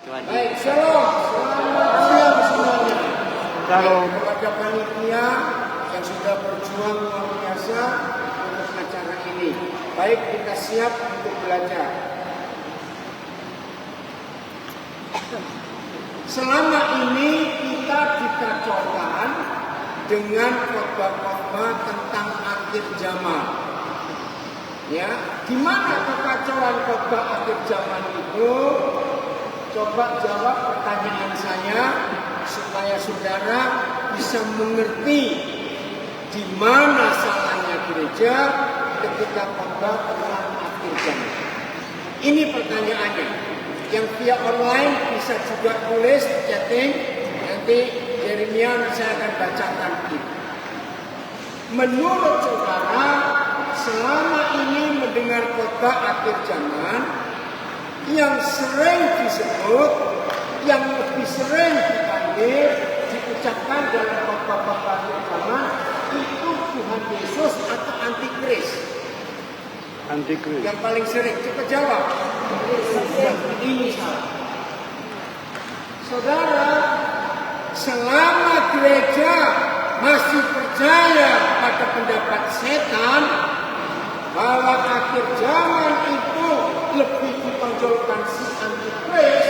Baik, shalom. Selamat siang semuanya. Shalom. Kepada panitia yang sudah berjuang luar biasa untuk acara ini. Baik, kita siap untuk belajar. Selama ini kita dikacaukan dengan khotbah-khotbah tentang akhir zaman. Ya, di mana kekacauan khotbah akhir zaman itu? Coba jawab pertanyaan saya supaya saudara bisa mengerti di mana salahnya gereja ketika khotbah tentang akhir zaman. Ini pertanyaannya. Yang via online bisa juga tulis chatting, nanti Yeremia saya akan bacakan itu. Menurut saudara, selama ini mendengar khotbah akhir zaman, yang sering disebut, yang lebih sering dipanggil, diucapkan dalam khotbah akhir zaman itu Tuhan Yesus atau Antikris. Antikris. Yang paling sering, cepat jawab. Ini salah. Saudara, selama gereja masih percaya pada pendapat setan bahwa akhir zaman itu lebih ditonjolkan si Antikris,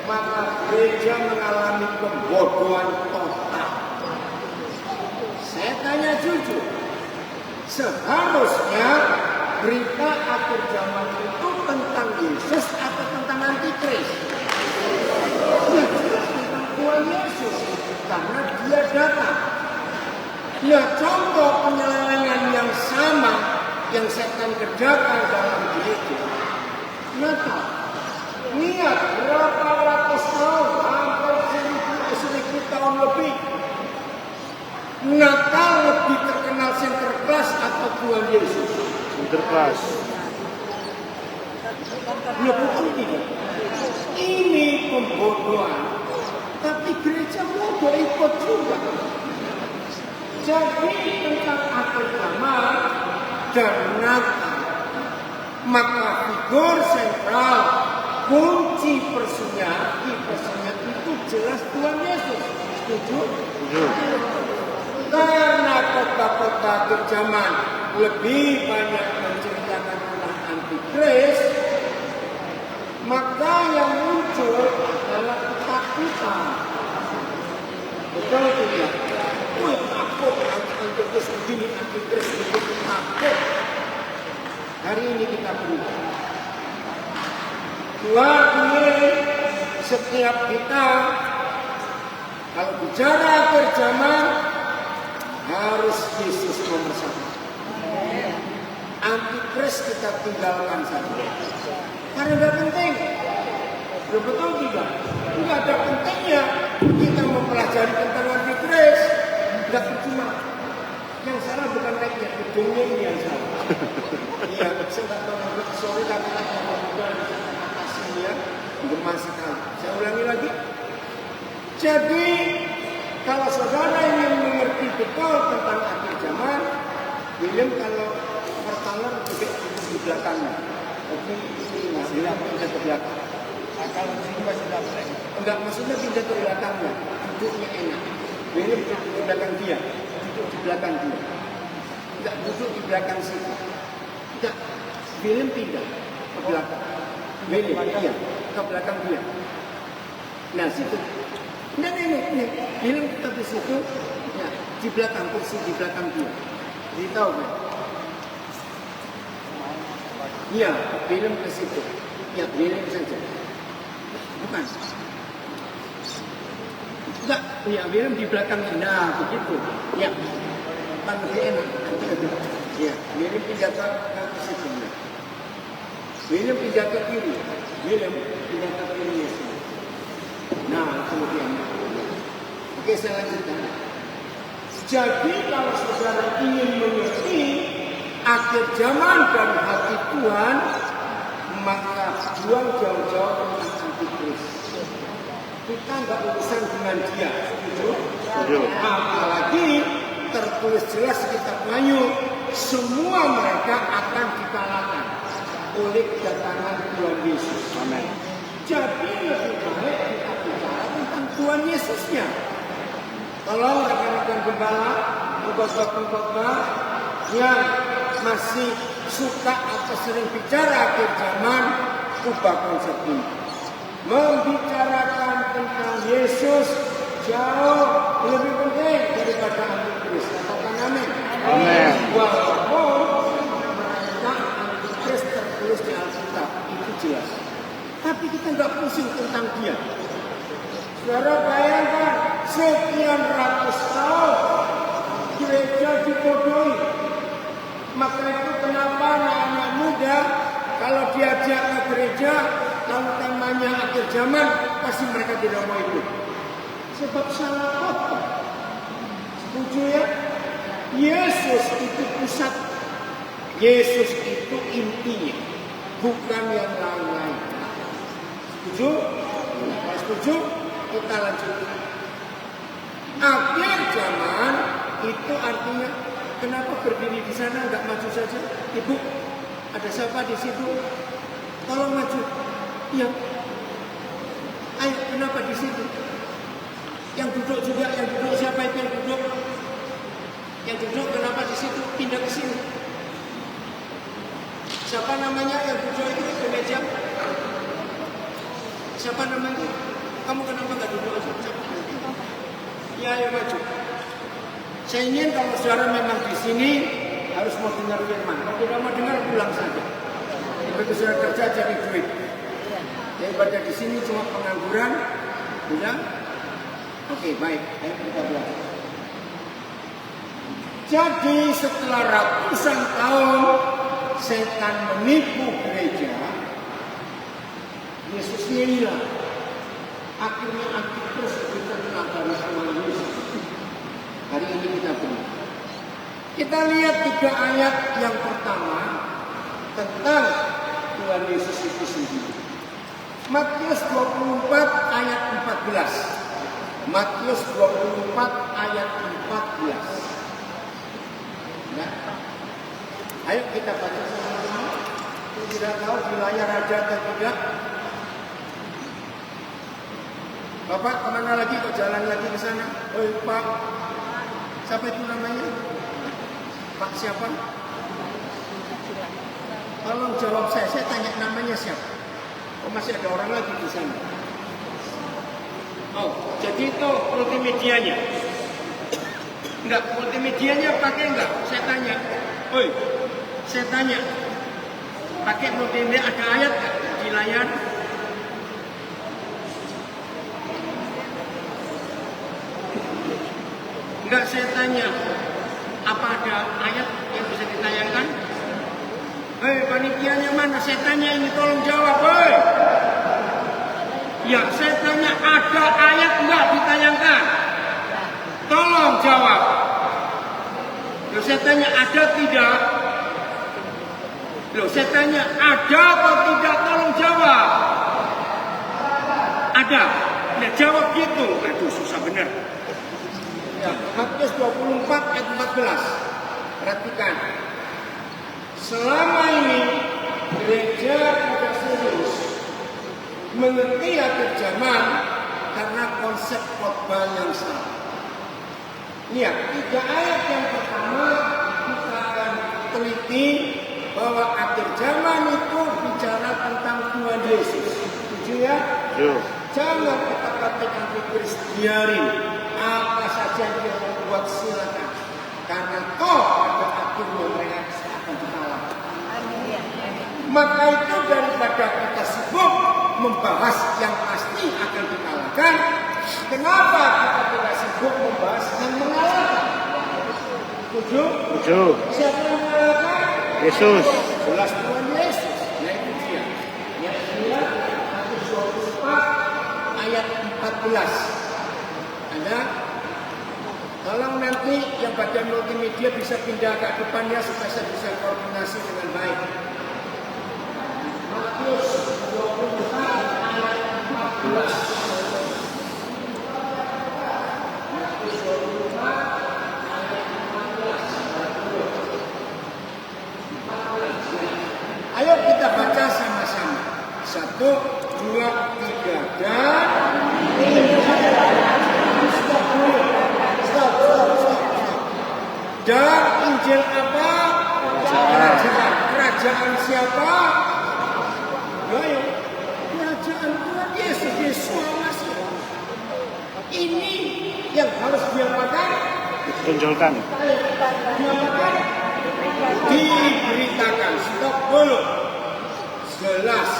maka gereja mengalami kebodohan total. Saya tanya jujur, seharusnya berita akhir zaman itu tentang Yesus atau tentang Antikris? Ya, jelas tentang Tuhan Yesus, karena dia datang. Nah, contoh penyelewengan yang sama yang setan kerjakan dalam gereja. Natal, lihat berapa ratus tahun, hampir 1000 tahun lebih. Natal lebih terkenal Sinterklas atau Tuhan Yesus? Sinterklas. Ya bukan tidak. Ini pembodohan. Tapi gereja bodoh ikut juga. Jadi tentang akhir zaman dan Natal, maka figur sentral kunci persunya itu jelas Tuhan Yesus. Setuju? Karena khotbah-khotbah akhir zaman lebih banyak menceritakan tentang Antikris, maka yang muncul adalah ketakutan. Betul tidak? Wih, takut Antikris begini, Antikris begitu, takut. Hari ini kita berubah. Tuhan ingin setiap kita kalau bicara akhir zaman harus Yesus nomor satu. Antikris kita tinggalkan saja. Karena tidak penting. Betul tidak? Tidak ada pentingnya kita mempelajari tentang Antikris. Tidak percuma. Yang salah bukan rakyat, gedungnya ini yang salah. Iya, saya tak tahu. Sorry katakan mudah atasnya ya, gemas sekali. Saya ulangi lagi. Jadi kalau saudara ingin mengerti betul tentang akhir zaman, William kalau pertanyaan juga di belakangnya. Tapi ini tidak pindah ke belakang. Kalau di sini masih dapat. Enggak, maksudnya pindah ke belakangnya. Duduknya enak. William duduk di belakang dia. Duduk di belakang dia. Enggak duduk di belakang situ. Enggak. William pindah ke belakang. William, iya, ke belakang dia. Nah, situ. Nah, ini. William tetap di situ. Ya, di belakang kursi di belakang dia. Jadi tahu kan? Iya, William ke situ. Ya, William saja. Bukan. Enggak, ya William di belakangnya. Nah, begitu. Ya, kan lebih enak. Ya, William pindah ke situ. William pindah ke kiri. William pindah ke kiri. Nah, kemudian. Oke, saya lanjutkan. Jadi kalau saudara ingin mengerti akhir zaman dan hati Tuhan, maka buang jauh-jauh tentang Antikris. Kita nggak urusan dengan dia, setuju? Apalagi tertulis jelas di kitab Wahyu, semua mereka akan dikalahkan oleh kedatangan Tuhan Yesus. Amin. Jadi lebih baik kita bicara tentang Tuhan Yesusnya. Tolong rekan-rekan gembala, pengkhotbah-pengkhotbah yang masih suka atau sering bicara akhir zaman, ubah konsep ini. Membicarakan tentang Yesus jauh lebih penting daripada Antikris. Katakan amin. Amin. Walaupun mereka Antikris tertulis di Alkitab, itu jelas. Tapi kita nggak pusing tentang dia. Saudara bayangkan, sekian ratus tahun gereja dibodohi. Maka itu kenapa anak-anak muda kalau diajak ke gereja, lalu temanya akhir zaman, pasti mereka tidak mau ikut. Sebab salah apa? Setuju ya? Yesus itu pusat. Yesus itu intinya, bukan yang lain-lain. Setuju? Kalau setuju, kita lanjutkan. Akhir zaman itu artinya kenapa berdiri di sana nggak maju saja? Ibu, ada siapa di situ? Tolong maju. Iya. Ayo, kenapa di situ? Yang duduk juga, yang duduk siapa itu yang duduk? Yang duduk kenapa di situ? Pindah ke sini. Siapa namanya yang duduk itu di meja? Siapa namanya? Kamu kenapa nggak duduk aja? Ya, ayo maju. Saya ingin kalau saudara memang di sini harus mau dengar firman. Kalau tidak mau dengar, pulang saja. Begitu saudara kerja cari duit. Daripada di sini cuma pengangguran, pulang. Oke, baik. Ayo kita belajar. Jadi setelah ratusan tahun setan menipu gereja, Yesusnya hilang. Akhirnya Antikris diterima dari Tuhan Yesus. Hari ini kita beri. Kita lihat 3 ayat yang pertama tentang Tuhan Yesus itu sendiri. Matius 24 ayat 14. Matius 24 ayat 14. Ya. Ayo kita baca sama-sama. Tidak tahu di layar ada atau tidak. Bapak kemana lagi? Kok jalan lagi ke sana? Oh Pak, siapa itu namanya? Pak siapa? Tolong jawab saya tanya namanya siapa? Oh masih ada orang lagi di sana. Oh, jadi itu multimedianya? Enggak, multimedianya pakai enggak? Saya tanya. Oi, saya tanya. Pakai multimedia ada ayat enggak di layar? Enggak, saya tanya, apa ada ayat yang bisa ditayangkan? Hei, panitianya mana? Saya tanya ini, tolong jawab, hei. Ya, saya tanya, ada ayat enggak ditayangkan? Tolong jawab. Loh, saya tanya, ada tidak? Loh, saya tanya, ada atau tidak? Tolong jawab. Ada. Nah, jawab gitu. Aduh, susah benar. Ya, Matius 24 ayat 14. Perhatikan. Selama ini gereja tidak serius mengerti akhir zaman karena konsep khotbah yang salah. Lihat, 3 ayat yang pertama kita akan teliti bahwa akhir zaman itu bicara tentang Tuhan Yesus. Setuju ya? Jangan kita katakan Antikris, biarin apa saja yang dia membuat silakan. Karena toh pada akhirnya mereka akan dikalahkan. Maka itu daripada kita sibuk membahas yang pasti akan dikalahkan, kenapa kita tidak sibuk membahas yang mengalahkan? Setuju? Setuju. Siapa yang mengalahkan? Yesus. Jelas Tuhan Yesus. Nah itu dia. Yang kedua, Matius 24 ayat 14. Ada? Tolong nanti yang bagian multimedia bisa pindah ke depannya supaya saya bisa koordinasi dengan baik. Matius 24 ayat 14. Matius 24 ayat 14. Ayo kita baca sama-sama. 1, 2, 3 dan stop. Dan Injil apa? Kerajaan siapa? Ayo, kerajaan Tuhan Yesus Masih. Ini yang harus diapakan? Tunjukkan. Diapakan? Diberitakan. Stop dulu. Jelas.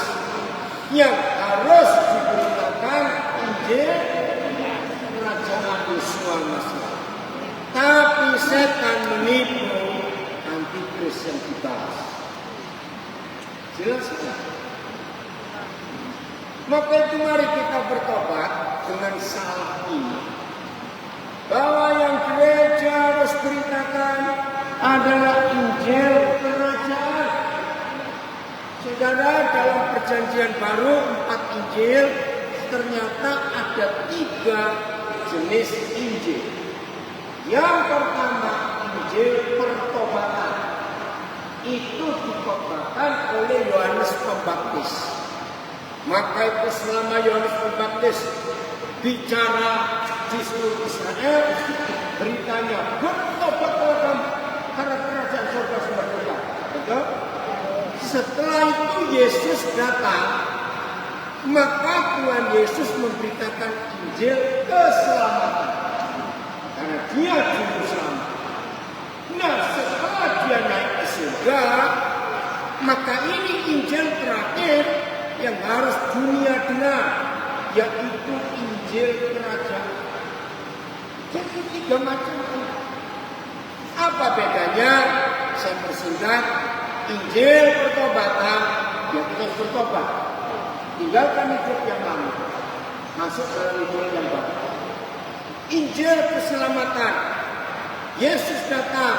Yang harus diberitakan Injil kerajaan Yesus Masih. Tapi setan menipu antikris yang dibahas. Jelas kan? Maka itu mari kita bertobat dengan salah ini. Bahwa yang gereja harus beritakan adalah Injil kerajaan. Saudara, dalam perjanjian baru 4 Injil ternyata ada 3 jenis Injil. Yang pertama Injil pertobatan. Itu dikotbahkan oleh Yohanes Pembaptis. Maka itu selama Yohanes Pembaptis bicara di seluruh Israel, beritanya bertobatlah kamu karena kerajaan surga sudah dekat. Betul? Setelah itu Yesus datang, maka Tuhan Yesus memberitakan Injil keselamatan. Karena dia juru selamat. Nah, setelah dia naik ke surga, maka ini Injil terakhir yang harus dunia dengar, yaitu Injil kerajaan. Jadi 3 macam. Apa bedanya? Saya persingkat. Injil pertobatan, ya kita harus bertobat. Tinggalkan hidup yang lama, masuk dalam hidup yang baru. Injil keselamatan. Yesus datang.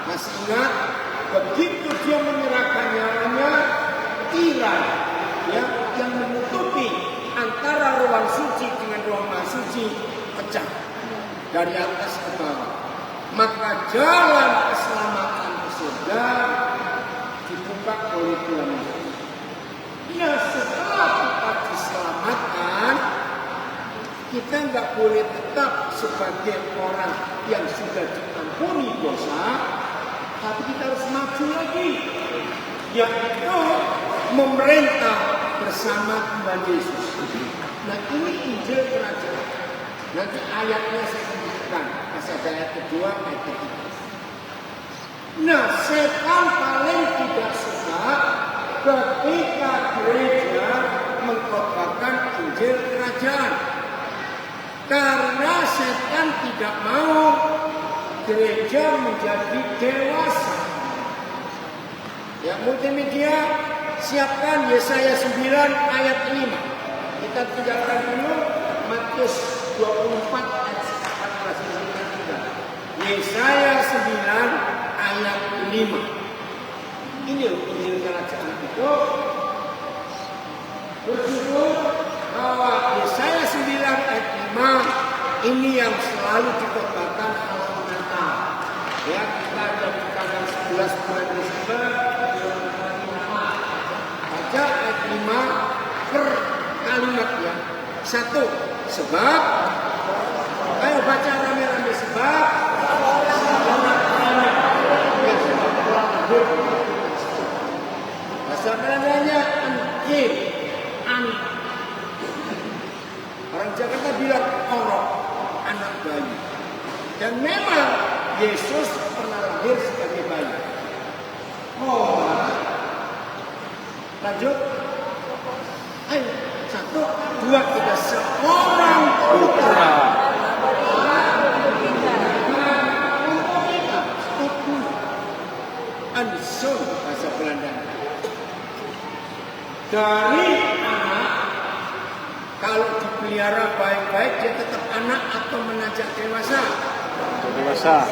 Masih ingat? Begitu dia menyerahkan nyawanya, tirai ya, yang menutupi antara ruang suci dengan ruang maha suci pecah dari atas ke bawah. Maka jalan keselamatan ke surga dibuka oleh Tuhan Yesus. Ya, setelah kita diselamatkan, kita nggak boleh tetap sebagai orang yang sudah diampuni dosa, tapi kita harus maju lagi, yaitu memerintah bersama Tuhan Yesus. Nah, ini Injil kerajaan. Nanti ayatnya saya tunjukkan. Pasal ayat kedua, ayat ketiga. Nah, setan paling tidak suka ketika gereja mengkhotbahkan Injil kerajaan. Karena setan tidak mau gereja menjadi dewasa. Ya, multimedia, siapkan Yesaya 9 ayat 5. Kita tinggalkan dulu Matius 24 ayat 14. Yesaya 9 ayat 5. Ini Injil kerajaan itu berjudul bahwa Yesaya 9 ayat 5 ini yang selalu dikhotbahkan malam Natal. Ya, kita ada di tanggal 11 bulan Desember. Baca ayat 5 per kalimat ya. 1. Sebab, ayo baca rame-rame, sebab bahasa Belandanya anjir, orang Jakarta bilang orok, anak bayi. Dan memang Yesus pernah lahir sebagai bayi. Oh, lanjut. Ayo, 1, 2, 3, seorang putra. Anson bahasa Belanda. Dari anak, kalau dipelihara baik-baik dia tetap anak atau menanjak dewasa. Dewasa.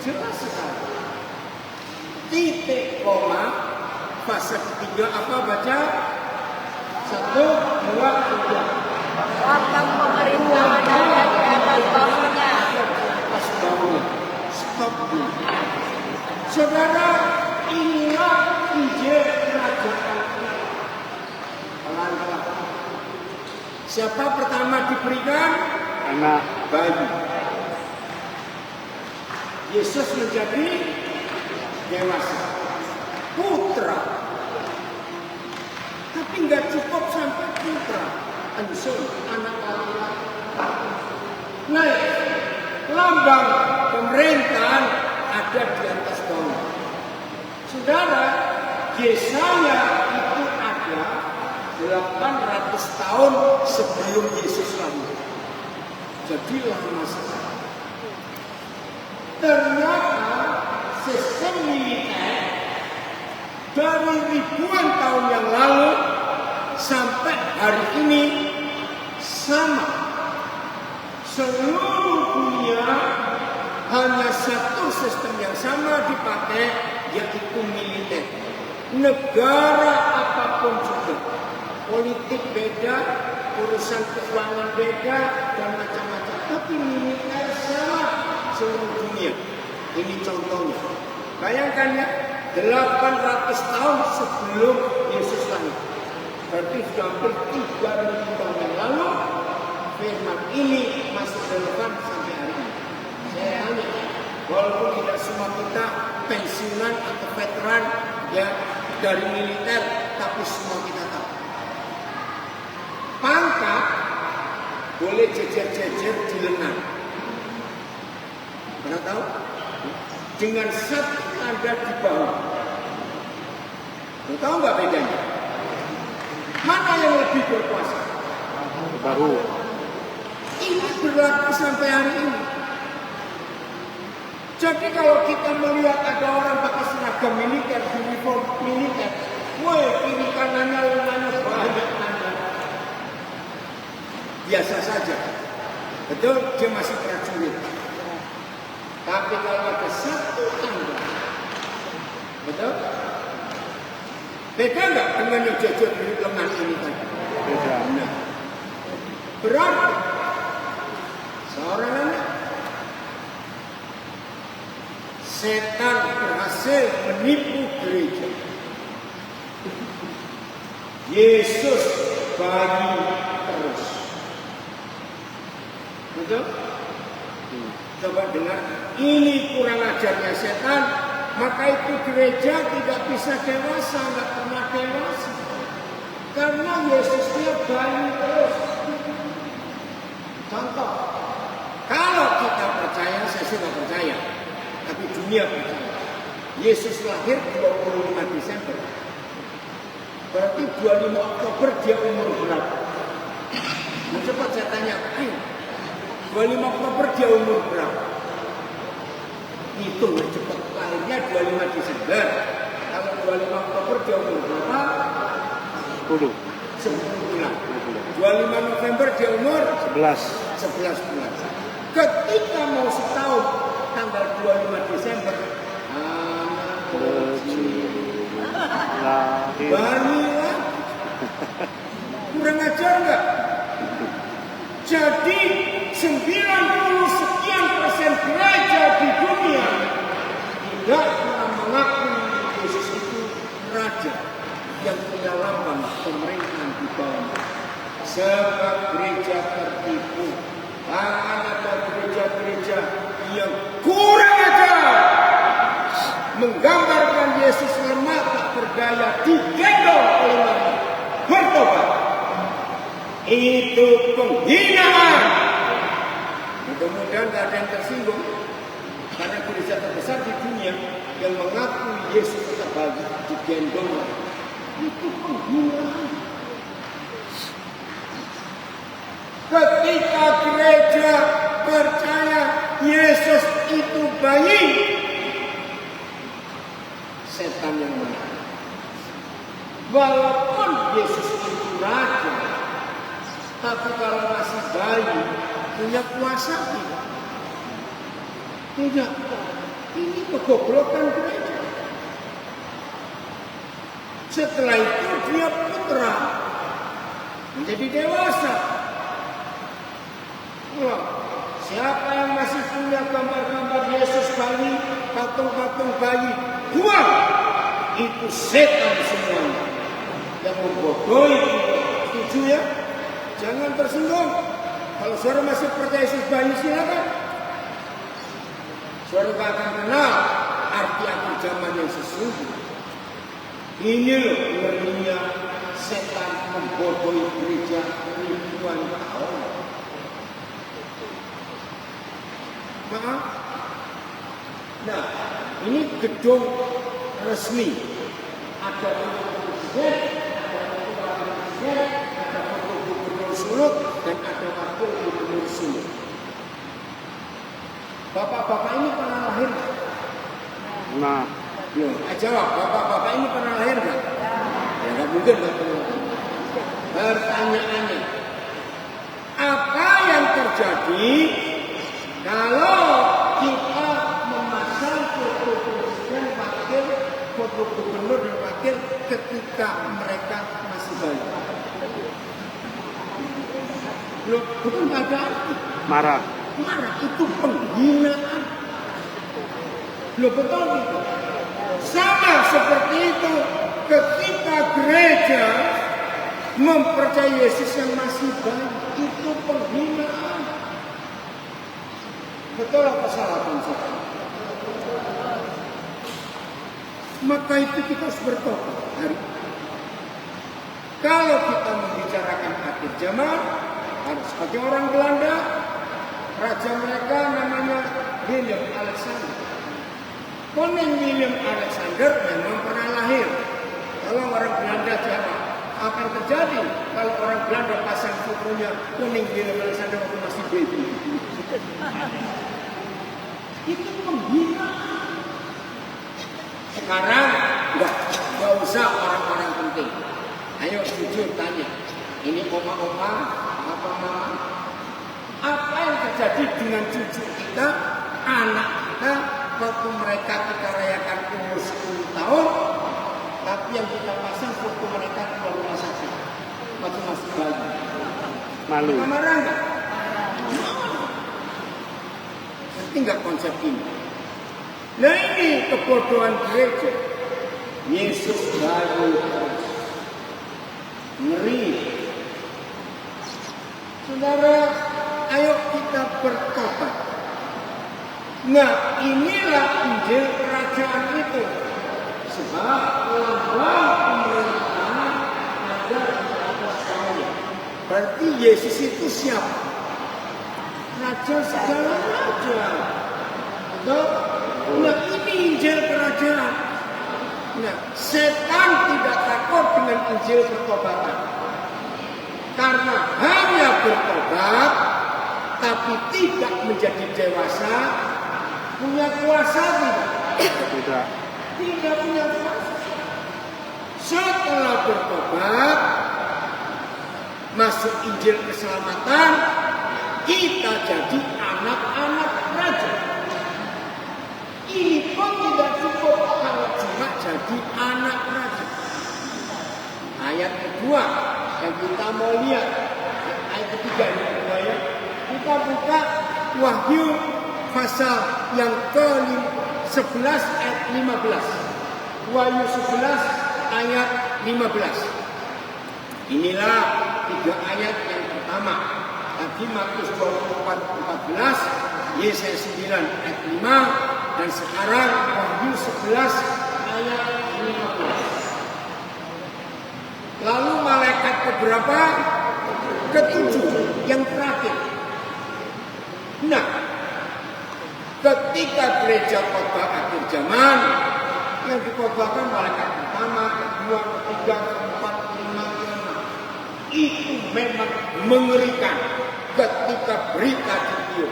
Jelas sekali. Titik koma fase ketiga apa baca? 1, 2, 3. Waktu pemerintahan ada di atas baunya. Stop dulu. Saudara, inilah Injil kerajaan. mengajarkan anak. Pelan-pelan. Siapa pertama diberikan? Anak. Bayi. Yesus menjadi dewasa, putra. Tapi nggak cukup sampai putra, ansun, anak laki-laki. Nah, lambang pemerintahan ada di atas bawah. Saudara, Yesaya itu ada 800 tahun sebelum Yesus lahir. Jadi lama sekali. Ternyata sistem militer dari ribuan tahun yang lalu sampai hari ini sama. Seluruh dunia hanya satu sistem yang sama dipakai, yaitu militer. Negara apapun juga, politik beda, urusan keuangan beda, dan macam-macam. Tapi militer sama seluruh dunia. Ini contohnya. Bayangkan ya, 800 tahun sebelum Yesus lahir. Berarti sudah hampir 3.000 tahun yang lalu, firman ini masih relevan sampai hari ini. Saya tanya, walaupun tidak semua kita pensiunan atau veteran ya dari militer, tapi semua kita tahu. Pangkat boleh jejer-jejer di lengan. Pernah tahu? Dengan satu tanda di bawah. Tahu nggak bedanya? Mana yang lebih berkuasa? Baru. Ini berlaku sampai hari ini. Jadi kalau kita melihat ada orang pakai seragam militer, uniform militer, woi kiri kanannya lengannya banyak tanda. Biasa saja. Betul, dia masih prajurit. Tapi kalau ada satu tanda, betul? Beda nggak dengan yang jajah di lengan ini tadi? Beda. Nah, berarti seorang anak setan berhasil menipu gereja. Yesus bayi terus. Betul? Coba dengar, ini kurang ajarnya setan, maka itu gereja tidak bisa dewasa, nggak pernah dewasa. Karena Yesusnya bayi terus. Contoh, kalau kita percaya, saya sih nggak percaya, tapi dunia percaya. Yesus lahir 25 Desember. Berarti 25 Oktober dia umur berapa? Nah, cepat saya tanya, 25 Oktober dia umur berapa? Itu cepat, lahirnya 25 Desember. Kalau 25 Oktober dia umur berapa? 10. 10 bulan. 25 November dia umur 11 bulan. Ketika mau setahun, tanggal 25 Desember, lahir. bayi lah. Kurang ajar nggak? Jadi 90% gereja di dunia tidak pernah mengakui Yesus itu raja yang punya lambang pemerintahan di bawah. Sebab gereja tertipu. Akan ada gereja-gereja yang kurang ajar, menggambarkan Yesus lemah tak berdaya, digendong oleh Maria, bertobat. Itu penghinaan. Mudah-mudahan tidak ada yang tersinggung, karena gereja terbesar di dunia yang mengaku Yesus tetap bayi, digendong. Itu penghinaan. Ketika gereja percaya Yesus itu bayi, setan yang menang. Walaupun Yesus itu raja, tapi kalau masih bayi, punya kuasa tidak? Tidak. Ini kegoblokan gereja. Setelah itu dia putra, menjadi dewasa. Loh, siapa yang masih punya gambar-gambar Yesus bayi, patung-patung bayi, buang! Itu setan semuanya. yang membodohi. Setuju ya? Jangan tersinggung. Kalau saudara masih percaya Yesus bayi, silakan. Saudara gak akan kenal arti akhir zaman yang sesungguhnya. Ini loh ngerinya setan membodohi gereja ribuan tahun. Maaf. Nah, ini gedung resmi. Ada presiden, ada wakil gubernur Sulut, dan ada wakil gubernur Sulut. Bapak-bapak ini pernah lahir nggak? Nah, Jawab, bapak-bapak ini pernah lahir nggak? Ya nggak mungkin nggak pernah. Pertanyaannya, apa yang terjadi kalau kita memasang foto presiden, wakil, foto gubernur dan wakil ketika mereka masih bayi? Loh, bukan nggak ada arti. marah. Marah itu penghinaan. Loh, betul gitu. Sama seperti itu ketika gereja mempercayai Yesus yang masih bayi, itu penghinaan. Betul apa salah konsep? Maka itu kita harus bertobat hari. Kalau kita membicarakan akhir zaman, harus sebagai orang Belanda, raja mereka namanya Willem Alexander. Koning Willem Alexander memang pernah lahir. Kalau orang Belanda jawab, apa yang terjadi kalau orang Belanda pasang fotonya Koning Willem Alexander waktu masih baby? Itu penghinaan. Sekarang nggak usah orang-orang penting. Ayo jujur tanya, ini oma-oma, apa mama? Apa yang terjadi dengan cucu kita, anak kita, waktu mereka kita rayakan umur 10 tahun, tapi yang kita pasang foto mereka keluar rumah sakit, masih bayi. Malu. Kita marah nggak? Ngerti nggak konsep ini? Nah ini kebodohan gereja. Yesus baru terus. Ngeri. Saudara, ayo kita bertobat. Nah inilah Injil kerajaan itu. Sebab lambang pemerintahan ada di atas saya. Berarti Yesus itu siapa? Raja segala raja. Betul? Nah ini Injil kerajaan. Nah setan tidak takut dengan Injil pertobatan. Karena hanya bertobat tapi tidak menjadi dewasa, punya kuasa tidak? Tidak. Tidak punya kuasa. Setelah bertobat, masuk Injil keselamatan, kita jadi anak-anak raja. Ini pun tidak cukup kalau cuma jadi anak raja. Ayat kedua yang kita mau lihat, ayat ketiga ini kedua ya. Kita buka Wahyu pasal yang ke-11 ayat 15. Wahyu 11 ayat 15. Inilah 3 ayat yang pertama. Tadi Markus 24:14, Yesaya 9 ayat 5. Dan sekarang Wahyu 11 ayat 15. Lalu malaikat keberapa? Ketujuh, yang terakhir. Nah, ketika gereja khotbah akhir zaman, yang dikhotbahkan malaikat pertama, kedua, ketiga, keempat, kelima, keenam. Itu memang mengerikan ketika berita ditiup.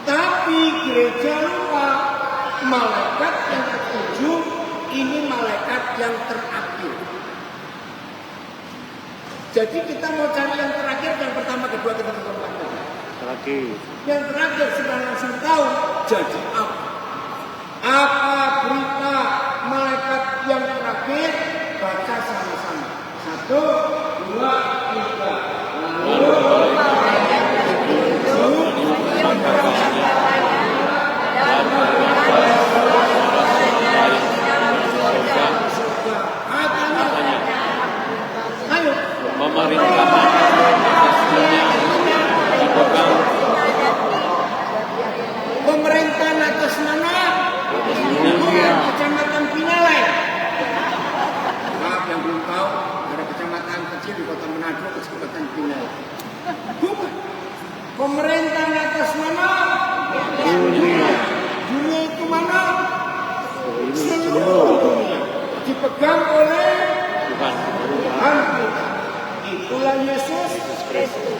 Tapi gereja lupa. Malaikat yang ketujuh ini malaikat yang terakhir. Jadi kita mau cari yang terakhir, yang pertama, kedua, ketiga, keempat. Terakhir. Yang terakhir sudah langsung tahu jadi apa. Apa berita malaikat yang terakhir? Baca sama-sama. 1, 2, 3. Lalu malaikat ketujuh yang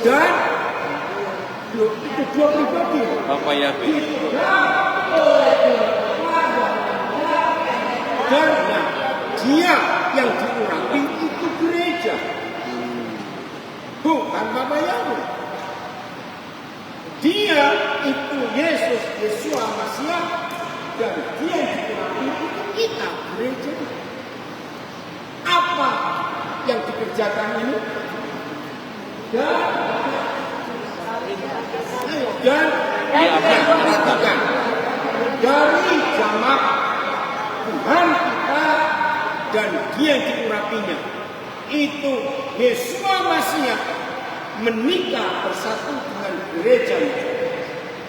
Dan itu dua pribadi. Bapak Yabe. Dan dia yang diurapi itu gereja, bukan Bapak Yahweh. Dia itu Yesus, Yesua Masiah, dan dia yang diurapi itu kita, gereja. Apa yang dikerjakan ini? Dan perhatikan dari jamaah Tuhan kita dan dia yang diurapinya itu Yesua Masiah menikah bersatu dengan gereja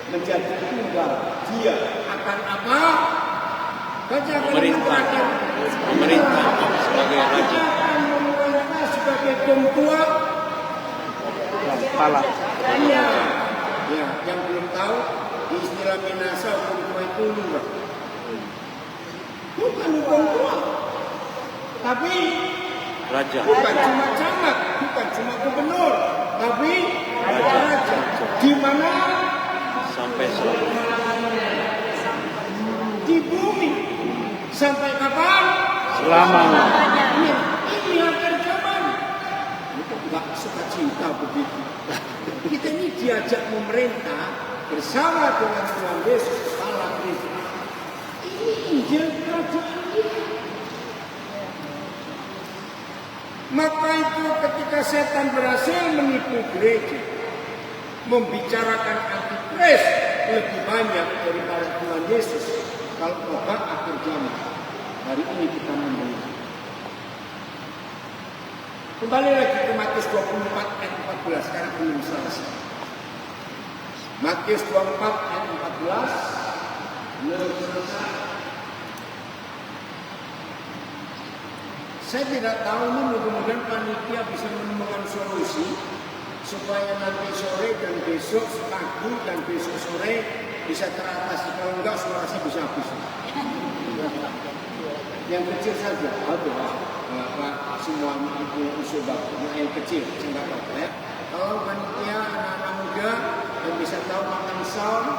menjadi tunggal. Dia akan apa? Baca Memerintah sebagai raja. Memerintah sebagai tua. Kepala. Ya, yang belum tahu istilah Minasa hukum tua itu lurah. Bukan hukum tua, tapi Raja. bukan cuma camat, bukan cuma gubernur, tapi raja. Di mana? Sampai selamanya. Di bumi. Sampai kapan? Selamanya. Ini akhir zaman. Kita nggak suka cinta begitu. Kita ini diajak memerintah bersama dengan Tuhan Yesus kepala gereja. Ini Injil kerajaan kita. Maka itu ketika setan berhasil menipu gereja, membicarakan antikris lebih banyak daripada Tuhan Yesus. Kalau obat akhir zaman, hari ini kita mendengar. Kembali lagi ke Matius 24 ayat 14, sekarang belum selesai. Matius 24 ayat 14, belum selesai. Saya tidak tahu ini, mudah-mudahan panitia bisa menemukan solusi supaya nanti sore dan besok pagi dan besok sore bisa teratasi. Kalau enggak suara saya bisa habis. Yang kecil saja, Pak semua ibu usul bapak, yang kecil, saya nggak apa ya. Kalau panitia anak-anak muda yang bisa tahu makan sound,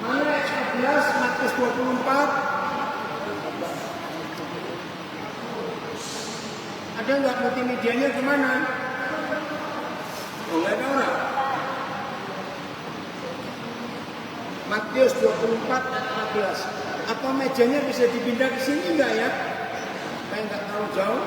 mana ayat 14 Matius 24? Ada nggak multimedianya kemana? Oh, nggak ada orang. Matius 24 ayat 14. Apa mejanya bisa dipindah ke sini enggak ya? Saya nggak terlalu jauh.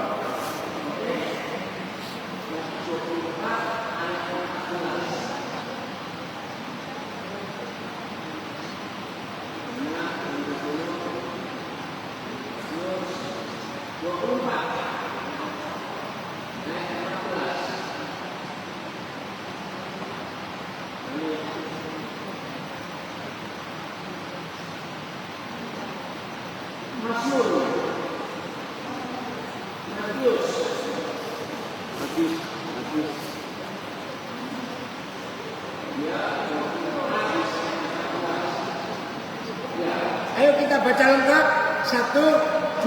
Ayo kita baca lengkap. 1,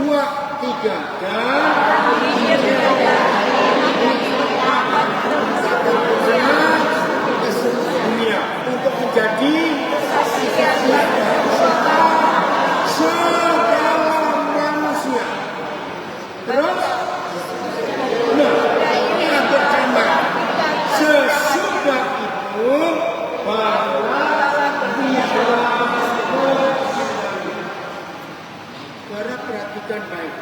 2, 3. Dan dunia untuk menjadi segala manusia. Terus, ini akhir zaman. Sesudah itu bahwa Saudara perhatikan baik.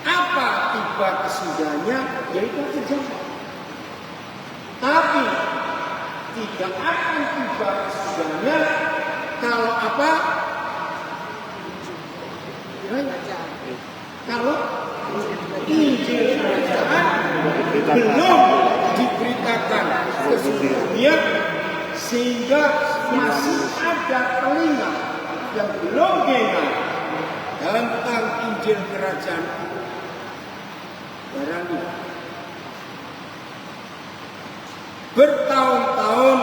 Apa tiba kesudahnya? Yaitu terjadi. Tapi tidak akan tiba kesudahnya kalau apa? Kalau Injil kerajaan belum diberitakan ke seluruh dunia, sehingga masih ada telinga yang belum dengar tentang Injil kerajaan itu. Barangkali bertahun-tahun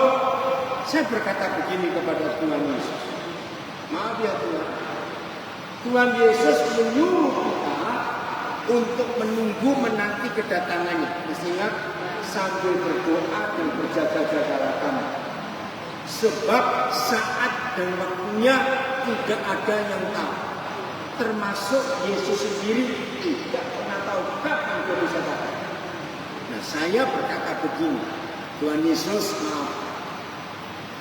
saya berkata begini kepada Tuhan Yesus. Maaf ya Tuhan. Tuhan Yesus menyuruh kita untuk menunggu menanti kedatangannya. Mestinya sambil berdoa dan berjaga-jagalah kamu. Sebab saat dan waktunya tidak ada yang tahu. Termasuk Yesus sendiri tidak pernah tahu kapan dia bisa datang. Nah, saya berkata begini, Tuhan Yesus, maaf,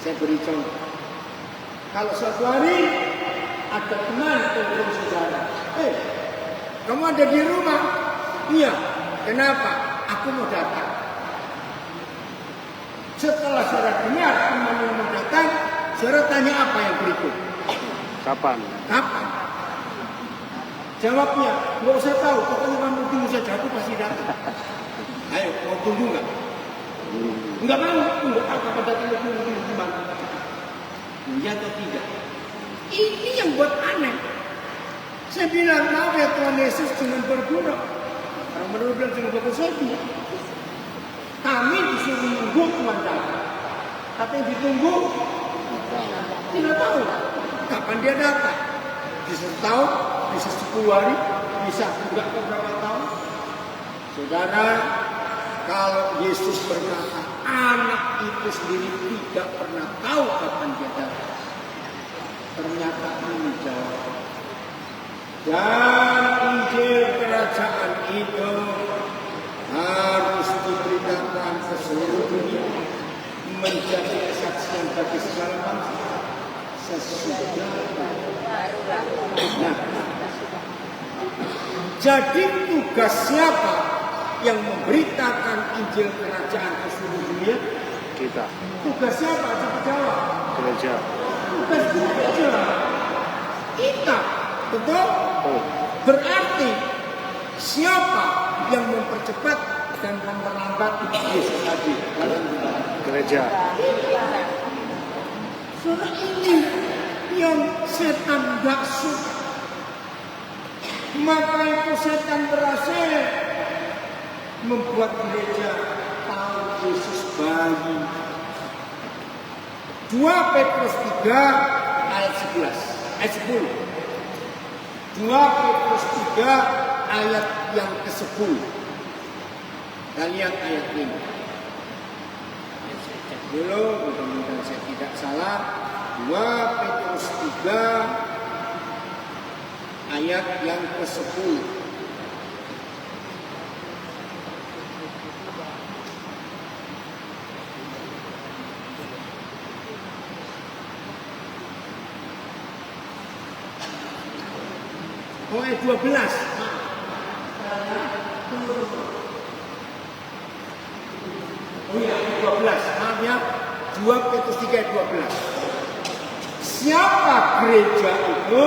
saya beri contoh. Kalau suatu hari ada teman telepon saudara, kamu ada di rumah? Iya. Kenapa? Aku mau datang. Setelah saudara dengar teman yang mau datang, saudara tanya apa yang berikut? Kapan? Kapan? Jawabnya, nggak usah tahu. Pokoknya kamu tunggu saja, aku pasti datang. Ayo, mau tunggu nggak? Nggak mau. Nggak tahu kapan datang, tunggu gimana? Iya atau tidak? Ini yang buat aneh. Saya bilang, maaf ya Tuhan Yesus, jangan bergurau. Orang baru bilang jangan bergurau. Kami disuruh menunggu Tuhan datang. Tapi yang ditunggu tidak tahu kapan dia datang. Bisa tahun, bisa 10 hari, bisa enggak beberapa tahun. Saudara, kalau Yesus berkata anak itu sendiri tidak pernah tahu kapan dia datang, ternyata ini jawaban. Dan Injil kerajaan itu harus diberitakan ke seluruh dunia, menjadi kesaksian bagi segala bangsa. Nah, jadi tugas siapa yang memberitakan Injil kerajaan ke seluruh dunia? Kita. Tugas siapa? Cepat jawab. Gereja. Tugas gereja. Kita. Betul? Oh. Berarti siapa yang mempercepat dan memperlambat Yesus hadir? Gereja. Saudara, ini yang setan gak suka. Maka itu setan berhasil membuat gereja tahu Yesus bayi. 2 Petrus 3 ayat 10. 2 Petrus 3 ayat yang ke-10. Kita lihat ayat ini. Saya cek dulu, mudah-mudahan saya tidak salah. 2 Petrus 3 ayat yang ke-10. Oh, ayat 12. Oh iya, ayat 12. Maaf ya. 2 Petrus 3 ayat 12. Siapa gereja itu?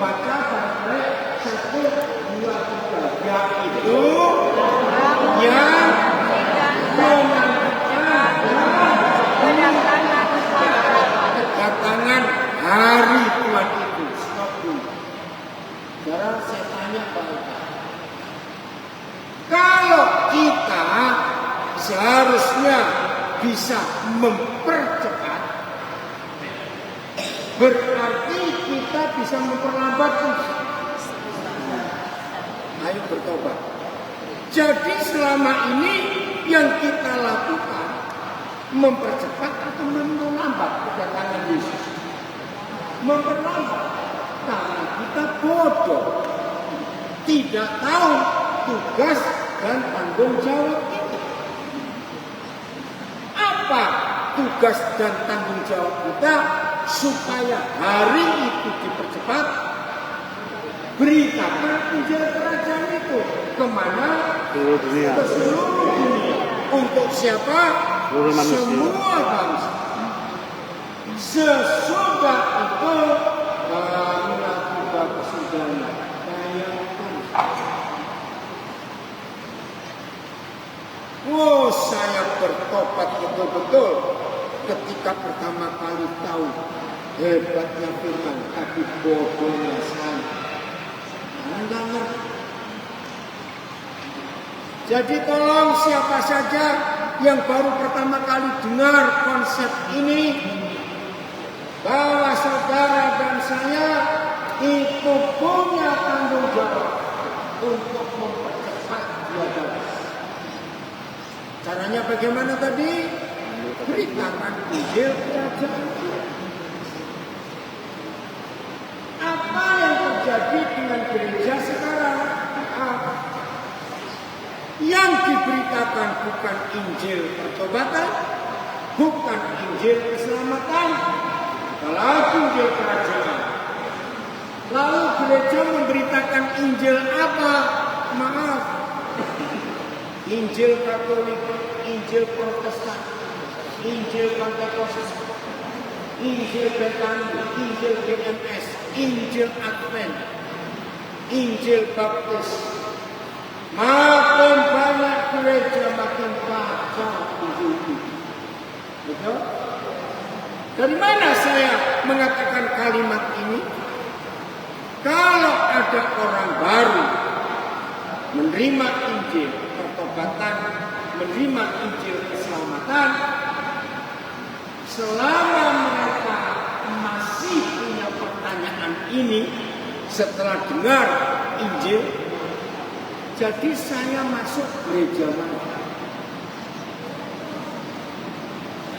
Baca sampai 1, 2, 3. Yaitu yang kedatangan hari Tuhan itu. Stop dulu. Sekarang saya tanya Bapak, kalau kita seharusnya bisa mempercepat, berarti kita bisa memperlambat. Ayo bertobat. Jadi selama ini yang kita lakukan mempercepat atau memperlambat kedatangan Yesus? Memperlambat. Karena kita bodoh, tidak tahu tugas dan tanggung jawab kita. Apa tugas dan tanggung jawab kita supaya hari itu dipercepat? Beritakan Injil kerajaan itu kemana? Seluruh dunia. Ke seluruh dunia. Untuk siapa? Seluruh manusia. Semua bangsa. Sesudah itu melakukan kesudahan. Oh, saya bertobat betul-betul ketika pertama kali tahu hebatnya firman, tapi bodohnya saya. Anda ngerti. Jadi tolong siapa saja yang baru pertama kali dengar konsep ini, bahwa saudara dan saya itu punya tanggung jawab untuk Caranya bagaimana tadi? Beritakan Injil kerajaan. Apa yang terjadi dengan gereja sekarang? Yang diberitakan bukan Injil pertobatan, bukan Injil keselamatan, apalagi Injil kerajaan. Lalu gereja memberitakan Injil apa? Maaf, Injil Katolik, Injil Protestan, Injil Pentakosta, Injil Betani, Injil GMS, Injil Advent, Injil Baptis. Makin banyak gereja makin kacau Injil itu. Betul? Dari mana saya mengatakan kalimat ini? Kalau ada orang baru menerima Injil pertobatan, menerima Injil keselamatan, selama mereka masih punya pertanyaan ini setelah dengar Injil, jadi saya masuk gereja mana?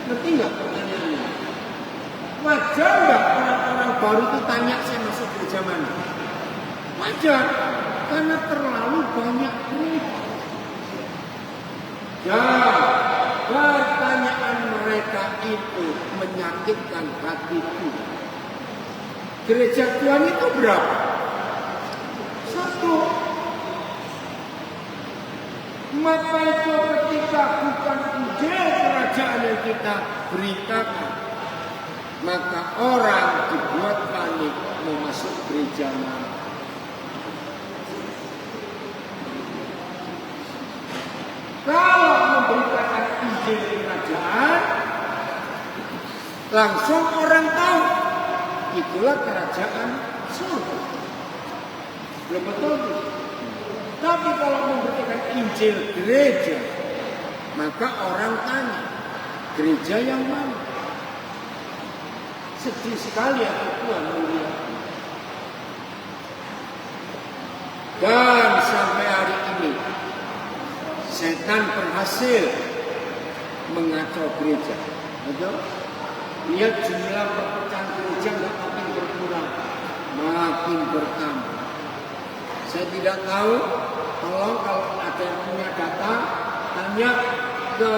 Ngerti nggak pertanyaannya? Wajar nggak orang-orang baru itu tanya saya masuk gereja mana? Wajar, karena terlalu banyak gereja. Dan pertanyaan mereka itu menyakitkan hatiku. Gereja Tuhan itu berapa? Satu. Maka itu ketika bukan Injil kerajaan yang kita beritakan, maka orang dibuat panik mau masuk gereja mana. Kalau memberitakan Injil kerajaan, langsung orang tahu itulah kerajaan surga. Belum betul. Tapi kalau memberitakan Injil gereja, maka orang tanya, gereja yang mana? Sedih sekali ya Tuhan melihat. Dan sampai hari ini setan berhasil mengacau gereja. Betul? Lihat jumlah perpecahan gereja makin berkurang, makin bertambah. Saya tidak tahu, tolong kalau ada yang punya data, tanya ke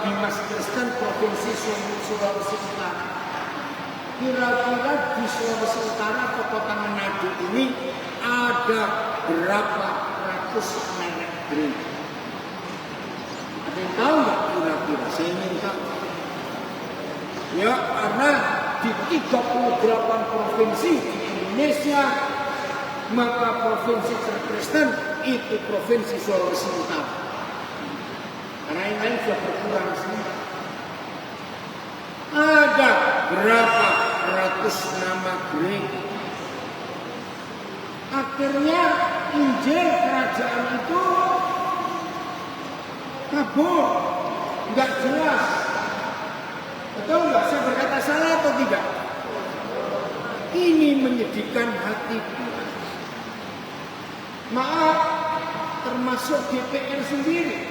Dinas Kristen Provinsi Sulawesi Utara. Kira-kira di Sulawesi Utara atau Kota Manado ini ada berapa ratus merek gereja? Ada yang tahu nggak kira-kira? Saya ingin tahu. Ya, karena di 38 provinsi di Indonesia, maka provinsi terkristen itu provinsi Sulawesi Utara. Karena yang lain sudah berkurang semua. Ada berapa ratus nama gereja. Akhirnya Injil kerajaan itu kabur, nggak jelas. Betul nggak? Saya berkata salah atau tidak? Ini menyedihkan hatiku. Maaf, termasuk DPR sendiri.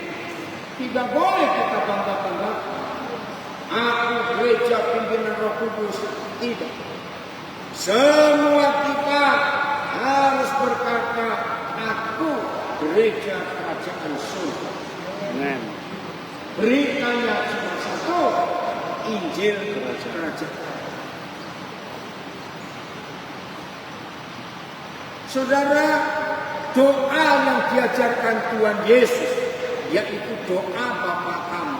Tidak boleh kita bangga-bangga. Aku gereja pimpinan Roh Kudus. Tidak. Semua kita harus berkata, aku gereja kerajaan surga. Amen. Beritanya cuma satu, Injil kerajaan. Saudara, doa yang diajarkan Tuhan Yesus, yaitu doa Bapa kami.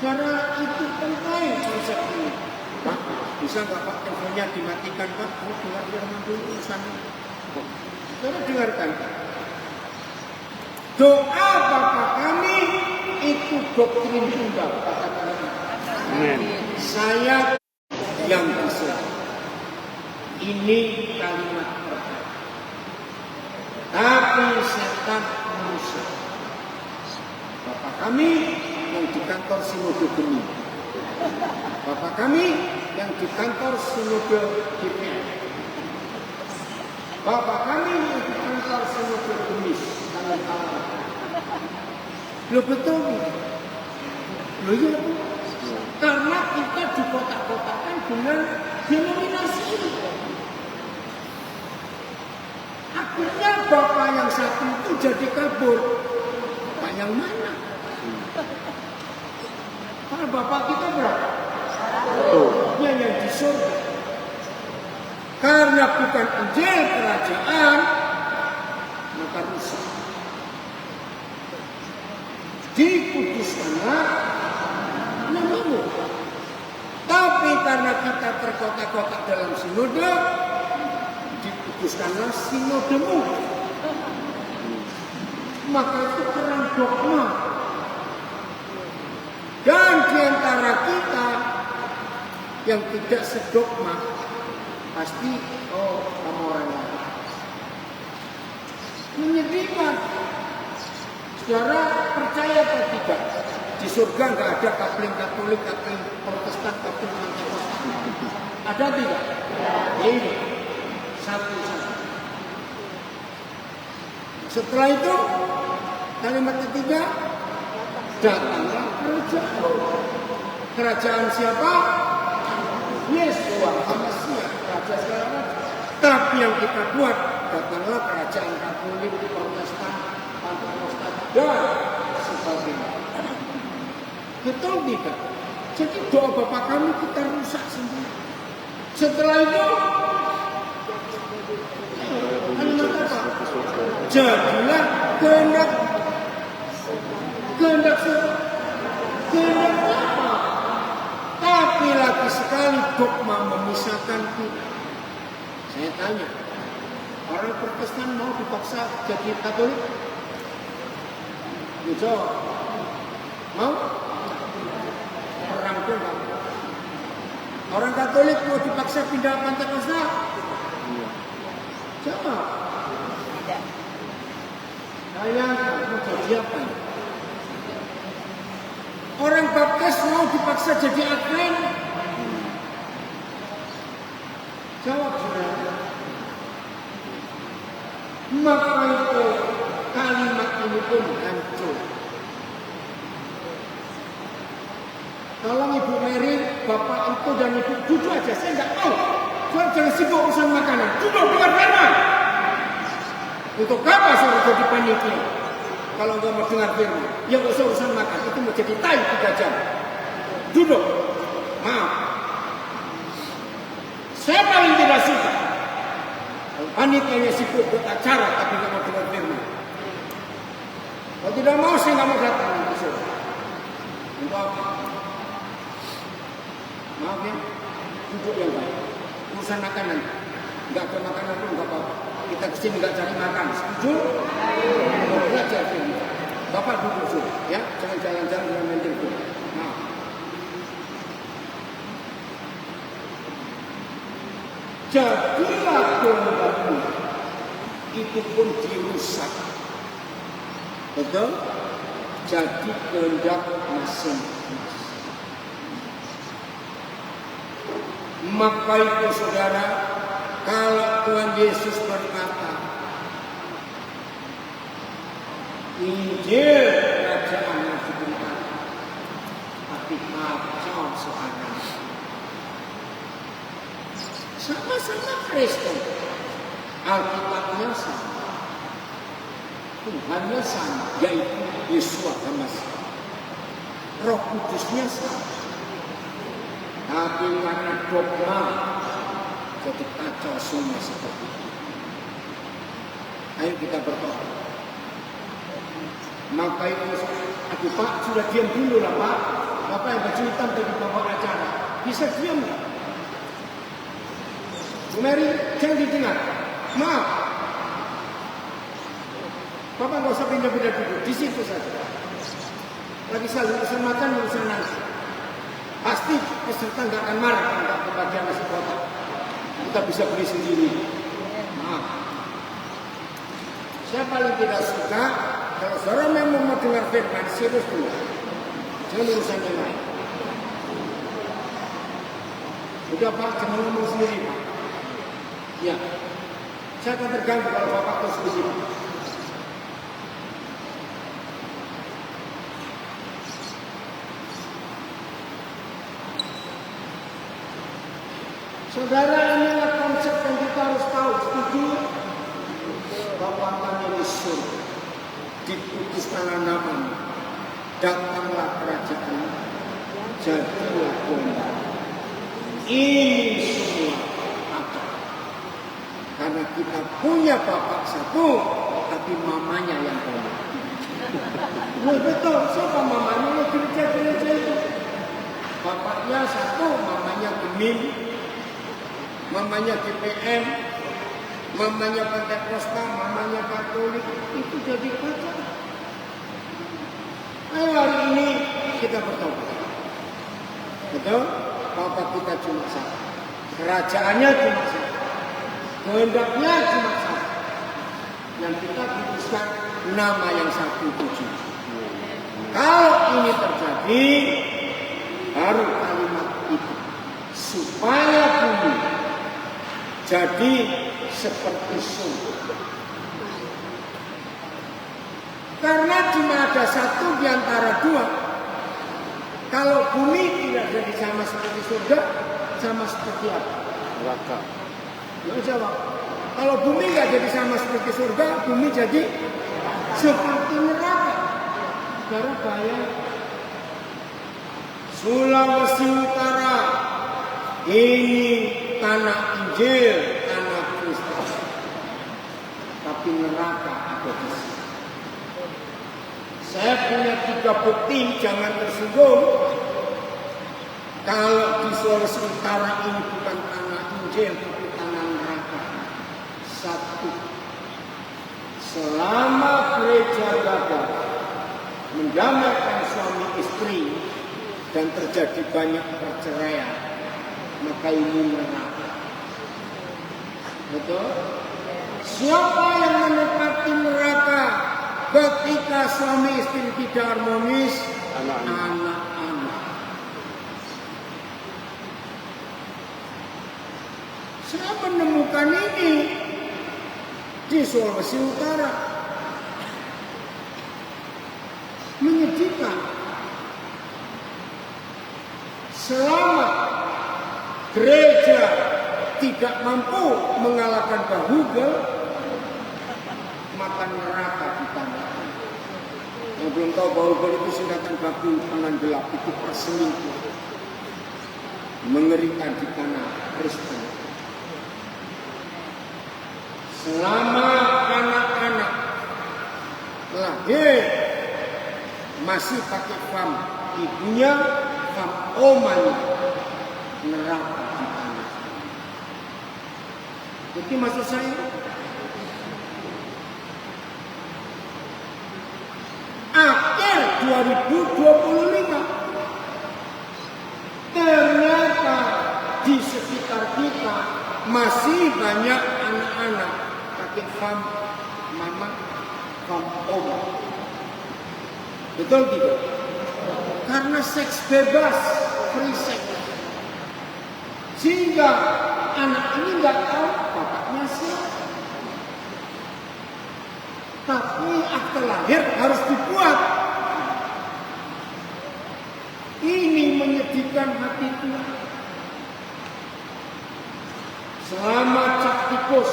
Karena itu penting konsep ini. Pak, bisa nggak Pak teleponnya dimatikan Pak? Oh, dengar firman dulu urusannya. Saudara dengarkan. Doa Bapa kami itu doktrin tunggal. Amen. Saya yang bisa. Ini kalimat pertama. Tapi setan manusia. Bapa kami yang di kantor Sinode Geni. Bapa kami yang di kantor Sinode DPR. Bapa kami yang di kantor Sinode Gemis. Loh betul. Loh iya Bu. Karena kita dikotak-kotakan dengan denominasi ini. Akhirnya bapak yang satu itu jadi kabur. Bapak yang mana? Karena bapak kita berapa? Yang di surga. Karena bukan Injil kerajaan, maka rusak. Dikuduskanlah namamu. Tapi karena kita terkotak-kotak dalam sinode, dikuduskanlah sinodemu. Maka itu perang dogma. Dan diantara kita yang tidak sedogma, pasti kamu orang lain. Menyedihkan. Saudara percaya atau tidak? Di surga nggak ada kapling Katolik, kapling Protestan, kapling Pentakosta. Ada tidak? Ini satu-satu. Setelah itu kalimat ketiga, datanglah kerajaan. Kerajaan siapa? Yesus, Masia, Raja segala macam. Tapi yang kita buat, datanglah kerajaan Katolik, Protestan, Pentakosta dan sebagainya. Betul tidak? Jadi doa Bapak kami kita rusak sendiri. Setelah itu, kalimat apa? Jadilah kehendak apa? Tapi lagi sekali dogma memisahkan kita. Saya tanya, orang Protestan mau dipaksa jadi Katolik? Ya jawab. Mau? Perang pun mau. Orang Katolik mau dipaksa pindah Pentakosta? Jawab. Tidak. Bayangkan mau jadi apa? Orang Baptis mau dipaksa jadi Advent? Jawab saudara. Maka itu kalimat ini pun hancur. Tolong Ibu Mary, Bapak itu dan Ibu duduk aja, saya nggak mau. Jangan sibuk urusan makanan, duduk dengar firman. Untuk apa saya jadi panitia? Kalau nggak mau dengar firman, ya nggak usah urusan makan, itu mau jadi tai 3 jam. Duduk, maaf. Saya paling tidak suka panitianya sibuk buat acara tapi nggak mau dengar firman. Kalau tidak mau, saya nggak mau datang ke sini. Untuk apa? Maaf ya, duduk yang baik. Urusan makanan, nggak ada makanan pun nggak apa-apa. Kita kesini nggak cari makan, setuju? Mau belajar firman. Bapak duduk dulu, ya, jangan jalan-jalan dengan main telepon. Maaf. Jadilah kehendakmu, itu pun dirusak. Betul? Jadi kehendak masing-masing. Maka itu saudara, kalau Tuhan Yesus berkata, Injil kerajaan yang diberikan, tapi kacau sekarang. Sama-sama Kristen, Alkitabnya sama, Tuhannya sama, yaitu Yesus Hamasi. Roh Kudusnya sama, tapi karena dogma jadi kacau semua seperti itu. Ayo kita berdoa. Maka itu, aduh Pak, sudah diam dulu lah Pak. Bapak yang baju hitam tadi bawa acara, bisa diam nggak? Bu Mary, jangan didengar. Maaf. Bapak nggak usah pindah-pindah duduk, di situ saja. Lagi saya urusan makan, urusan nanti. Pasti peserta nggak akan marah kalau nggak kebagian nasi kotak. Kita bisa beli sendiri. Maaf. Saya paling tidak suka kalau saudara memang mau dengar firman, serius dulu. Jangan urusan yang lain. Udah Pak, jangan ngomong sendiri Pak. Ya, saya akan terganggu kalau Bapak terus begini. Saudara, inilah konsep yang kita harus tahu. Setuju? Bapa kami di surga, dikuduskanlah namamu, datanglah kerajaan, jadilah kehendak. Ini semua apa? Karena kita punya bapak satu, tapi mamanya yang banyak. Nah, betul, siapa mamanya? Gereja-gereja itu. Bapaknya satu, mamanya Gemim, mamanya GPM, mamanya Pentekosta, mamanya Katolik, itu jadi kacau. Ayo hari ini kita bertobat. Betul? Bapak kita cuma satu. Kerajaannya cuma satu. Kehendaknya cuma satu. Yang kita putuskan nama yang satu tujuh. Kalau ini terjadi, baru kalimat itu. Supaya bumi jadi seperti surga. Karena cuma ada satu di antara dua. Kalau bumi tidak jadi sama seperti surga, sama seperti apa? Neraka. Ya jawab. Kalau bumi nggak jadi sama seperti surga, bumi jadi seperti neraka. Saudara bayang. Sulawesi Utara ini tanah Injil, tanah Kristus. Tapi neraka ada di sini. Saya punya 3 bukti, jangan tersinggung. Kalau di Sulawesi Utara ini bukan tanah Injil, tapi tanah neraka. 1. Selama gereja gagal mendamaikan suami istri dan terjadi banyak perceraian, maka ini neraka. Betul? Siapa yang menempati neraka ketika suami istri tidak harmonis? Anak-anak. Saya menemukan ini di Sulawesi Utara. Menyedihkan. Selama gereja tidak mampu mengalahkan Bahugel, maka neraka di tanah. Yang belum tahu Bahugel itu singkatan baku tangan gelap, itu perselingkuhan. Mengerikan di tanah Kristen. Selama anak-anak lahir masih pakai fam ibunya, fam omanya, neraka di tanah. Jadi maksud saya, akhir 2025 ternyata di sekitar kita masih banyak anak-anak pakai fam mama, fam oma. Betul tidak? Karena seks bebas, free sex. Sehingga anak ini nggak tahu bapaknya siapa. Tapi akte lahir harus dibuat. Ini menyedihkan hati Tuhan. Selama Cap Tikus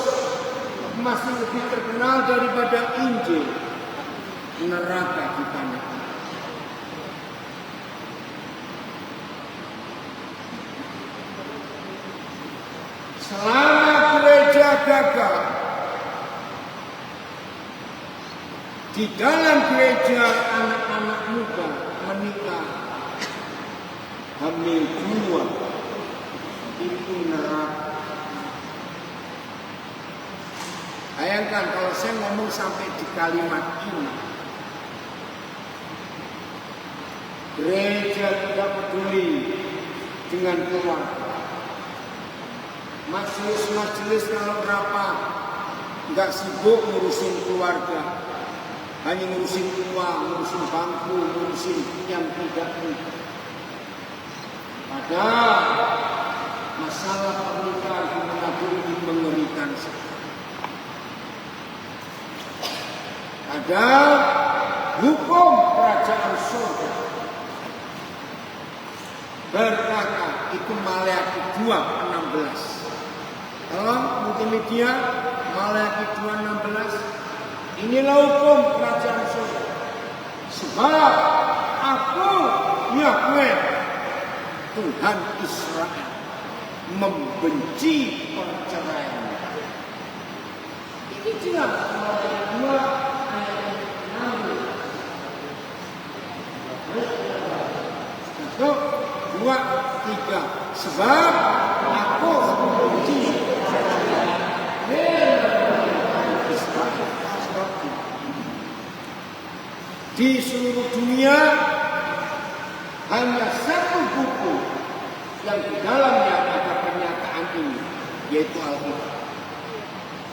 masih lebih terkenal daripada Injil, neraka di tanah. Selama gereja gagal, di dalam gereja anak-anak muda menikah, hamil 2, itu neraka. Bayangkan kalau saya ngomong sampai di kalimat ini. Gereja tidak peduli dengan keluarga. Majelis-majelis kalau rapat nggak sibuk ngurusin keluarga, hanya ngurusin uang, ngurusin bangku, ngurusin yang tidak penting. Padahal masalah pernikahan di Manado ini mengerikan sekali. Padahal hukum kerajaan surga berkata, itu Maleakhi 2:16. 14. Tolong multimedia Malaki 2:16. Inilah hukum kerajaan surga. Sebab aku Yahweh Tuhan Israel membenci perceraian. Ini jelas Malaki 2 ayat 16. 1, 2, 3. Sebab aku membenci di seluruh dunia hanya satu buku yang di dalamnya ada pernyataan ini, yaitu Alkitab.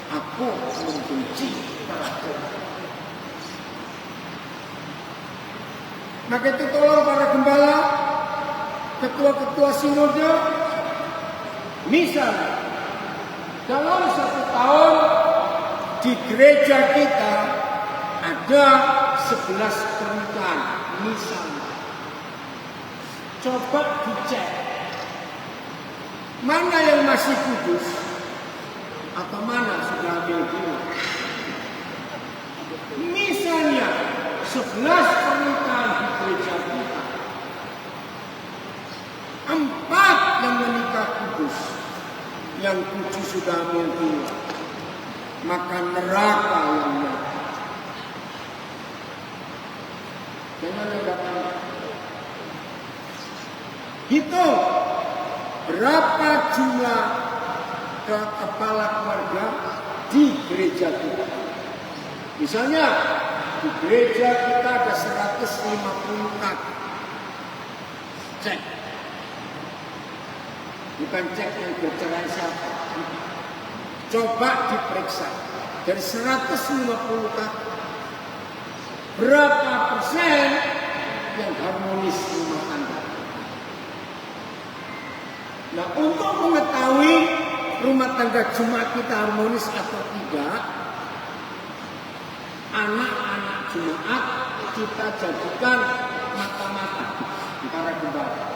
Aku membenci perceraian. Maka itu tolong para gembala, ketua-ketua sinode, misalnya dalam 1 tahun di gereja kita ada 11 pernikahan, misalnya. Coba dicek mana yang masih kudus atau mana sudah ambil dulu. Misalnya 11 pernikahan di gereja kita, 4 yang menikah kudus, yang 7 sudah ambil dulu, maka neraka yang nyata. Jangan ada hitung berapa jumlah kepala keluarga di gereja kita. Misalnya di gereja kita ada 150 kakak. Cek. Bukan cek yang bercerai siapa. Coba diperiksa. Dari 150 kakak, berapa persen yang harmonis rumah tangga? Nah, untuk mengetahui rumah tangga Jumat kita harmonis atau tidak, anak-anak Jumat kita jadikan mata-mata para gembala.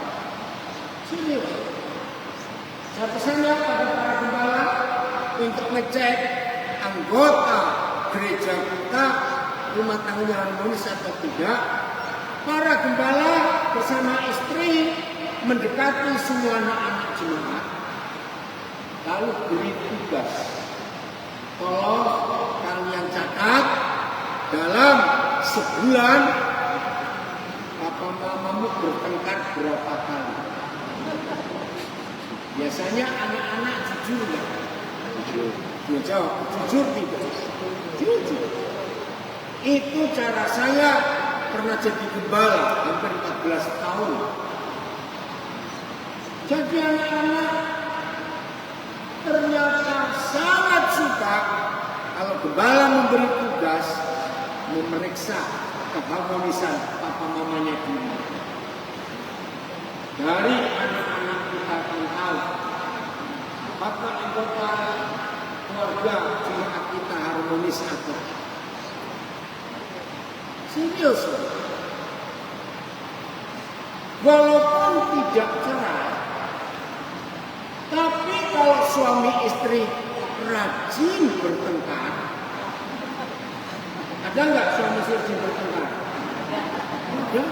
Serius. Saya pesannya pada para gembala untuk ngecek anggota gereja kita rumah tangganya harmonis atau tidak. Para gembala bersama istri mendekati semua anak-anak Jumat, lalu beri tugas. Tolong kalian catat dalam sebulan papa mamamu bertengkar berapa kali. Biasanya anak-anak jujur ya? Dia jawab, jujur tidak? Jujur. Itu cara saya pernah jadi gembala hampir 14 tahun. Jadi anak-anak ternyata sangat suka kalau gembala memberi tugas memeriksa keharmonisan papa mamanya dulu. Dari anak-anak kita akan tahu apakah anggota keluarga Jumat kita harmonis atau serius. Walaupun tidak cerai, tapi kalau suami istri rajin bertengkar, ada nggak suami istri bertengkar? Ada,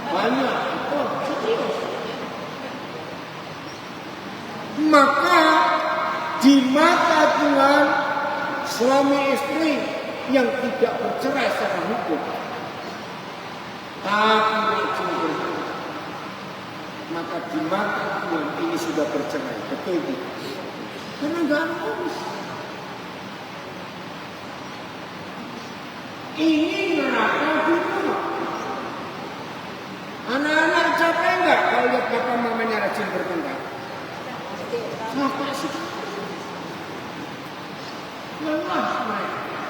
banyak. Oh, serius. Maka di mata Tuhan, suami istri yang tidak bercerai secara hukum, tapi rajin bertengkar, maka di mata Tuhan ini sudah bercerai. Betul tidak? Karena nggak harus. Ini neraka di rumah. Anak-anak capek nggak kalau lihat papa mamanya rajin bertengkar? Capek sih. Lelah mereka.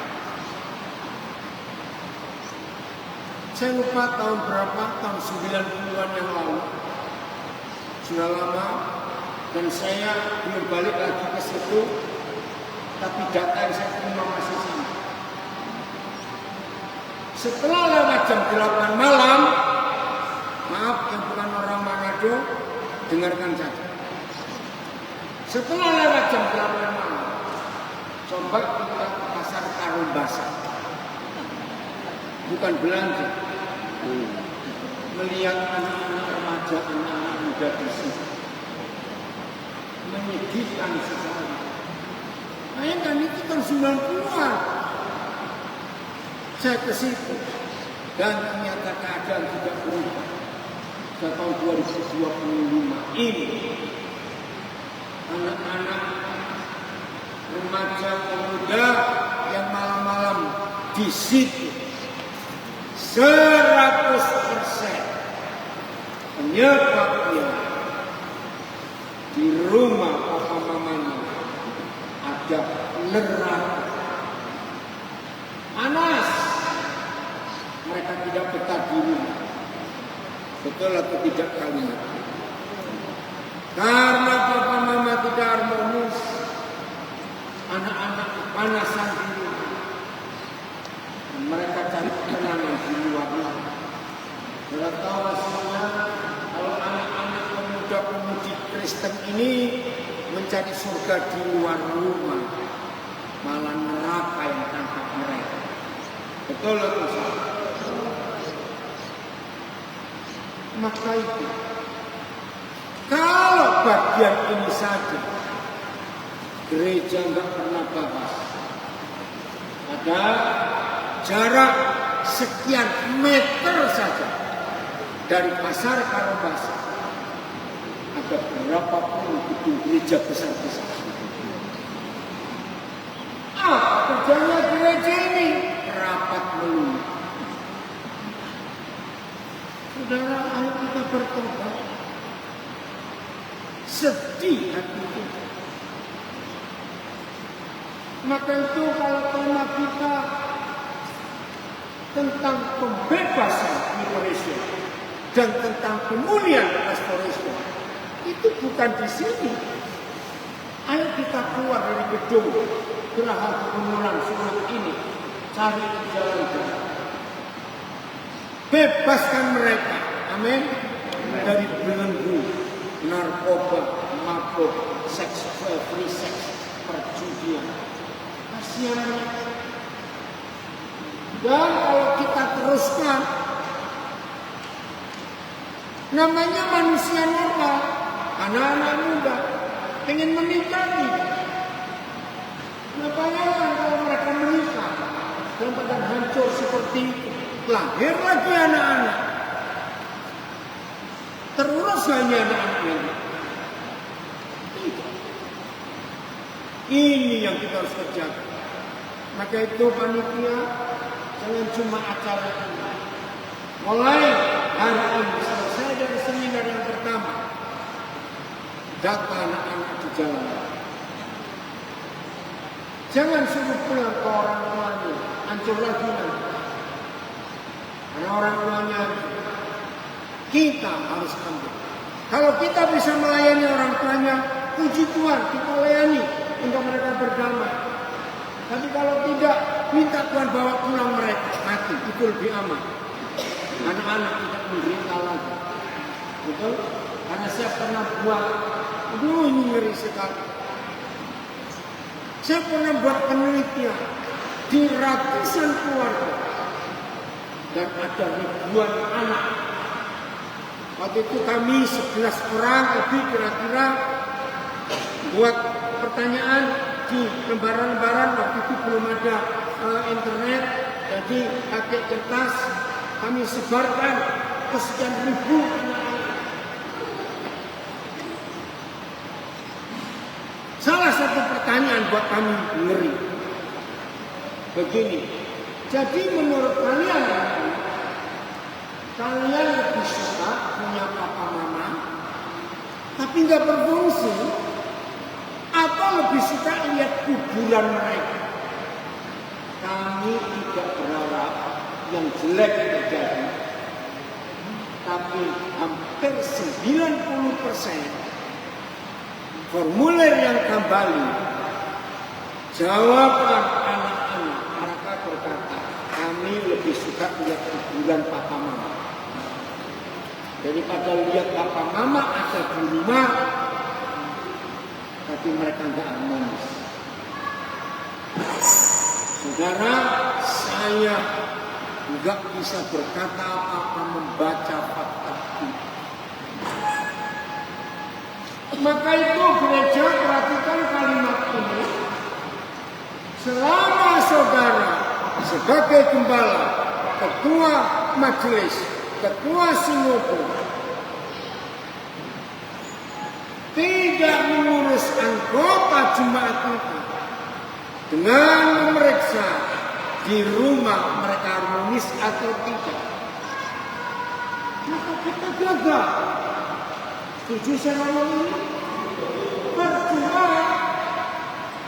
Saya lupa tahun berapa, tahun 90-an yang lalu. Sudah lama, dan saya belum balik lagi ke situ, tapi data yang saya terima masih sama. Setelah lewat jam 8 malam, maaf yang bukan orang Manado, dengarkan saja. Setelah lewat jam 8 malam, coba kita ke pasar Karumbasa. Bukan belanja. Melihat anak-anak remaja, anak-anak muda di sini. Menyedihkan sekali. Bayangkan itu tahun 90-an. Saya ke situ. Dan ternyata keadaan tidak berubah. Pada tahun 2025 ini anak-anak remaja pemuda yang malam-malam di situ 100% penyebabnya di rumah papa mamanya ada neraka panas. Mereka tidak betah di rumah. Betul atau tidak kalimat? Karena papa mama tidak harmonis, anak-anak panasan di rumah. Mereka cari ketenangan di luar rumah. Kita tahu hasilnya kalau anak-anak pemuda-pemudi Kristen ini mencari surga di luar rumah, malah neraka yang tangkap mereka. Betul atau salah? Maka itu, kalau bagian ini saja gereja nggak pernah bahas, ada jarak sekian meter saja dari pasar Karumbasa ada berapa puluh gedung gereja besar-besar. Kerjanya gereja ini rapat melulu. Saudara, ayo kita bertobat. Sedih hati kita. Maka itu kalau tema kita tentang pembebasan liberation dan tentang pemulihan restoration, itu bukan di sini. Ayo kita keluar dari gedung Geraha Kebenaran Surat ini, cari jalan-jalan. Bebaskan mereka, amin, dari belenggu, narkoba, mabuk, seks, free sex, perjudian. Kasihan mereka. Dan kalau kita teruskan, namanya manusia normal, anak-anak muda, pengen menikah nih. Kenapa kalau mereka menikah dalam keadaan hancur seperti itu? Lahir lagi anak-anak. Terurus hanya anak-anak. Tidak. Ini yang kita harus kerjakan. Maka itu panitia, jangan cuma acara ini. Mulai hari ini selesai dari seminar yang pertama, data anak-anak di jalan. Jangan suruh pulang ke orang tuanya, hancur lagi nanti. Karena orang tuanya kita harus ambil. Kalau kita bisa melayani orang tuanya, puji Tuhan, kita layani untuk mereka berdamai. Tapi kalau tidak, minta Tuhan bawa pulang mereka, mati, itu lebih aman. Anak-anak tidak menderita lagi. Betul? Karena saya pernah buat, ini ngeri sekali. Saya pernah buat penelitian di ratusan keluarga. Dan ada ribuan anak. Waktu itu kami 11 orang lebih kira-kira buat pertanyaan di lembaran-lembaran. Waktu itu belum ada internet, jadi pakai kertas kami sebarkan ke sekian ribu anak-anak. Salah satu pertanyaan buat kami ngeri. Begini, jadi menurut kalian lebih suka punya papa mama tapi nggak berfungsi, atau lebih suka lihat kuburan mereka? Kami tidak berharap yang jelek terjadi, tapi hampir 90% formulir yang kembali jawaban anak-anak mereka berkata, kami lebih suka lihat kuburan papa mama daripada lihat papa mama ada di rumah tapi mereka nggak harmonis. Saudara, saya nggak bisa berkata apa-apa membaca fakta ini. Maka itu gereja perhatikan kalimat ini. Selama saudara sebagai gembala, ketua majelis, ketua sinode tidak mengurus anggota jemaat itu dengan memeriksa di rumah mereka harmonis atau tidak, maka kita gagal. Setuju saya ngomong ini? Percuma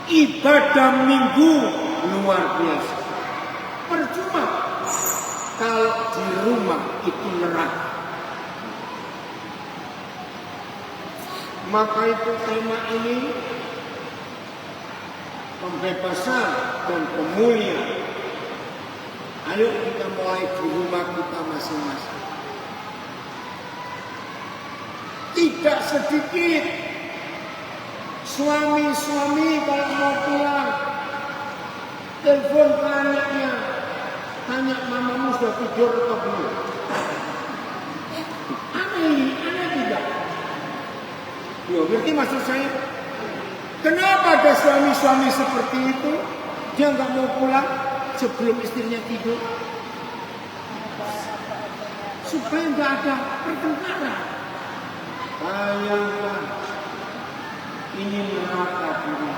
ibadah minggu luar biasa. Percuma kalau di rumah itu neraka. Maka itu tema ini pembebasan dan pemulihan. Ayo kita mulai di rumah kita masing-masing. Tidak sedikit suami-suami kalau mau pulang telepon ke anaknya, tanya mamamu sudah tidur atau belum. Aneh tidak. Yo, ngerti maksud saya? Kenapa ada suami-suami seperti itu? Dia nggak mau pulang sebelum istrinya tidur, supaya nggak ada pertengkaran. Bayangkan, ini neraka dunia.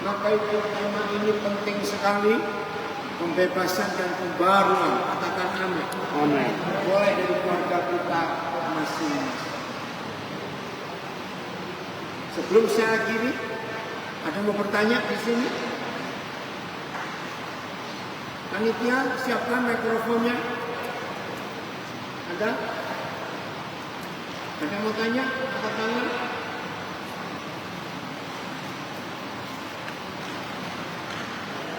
Maka itu tema ini penting sekali. Pembebasan dan pembaruan. Katakan amin. Amin. Mulai dari keluarga kita masing-masing. Sebelum saya akhiri, ada mau bertanya di sini? Panitia, siapkan mikrofonnya. Ada? Ada mau tanya? Apa tangan?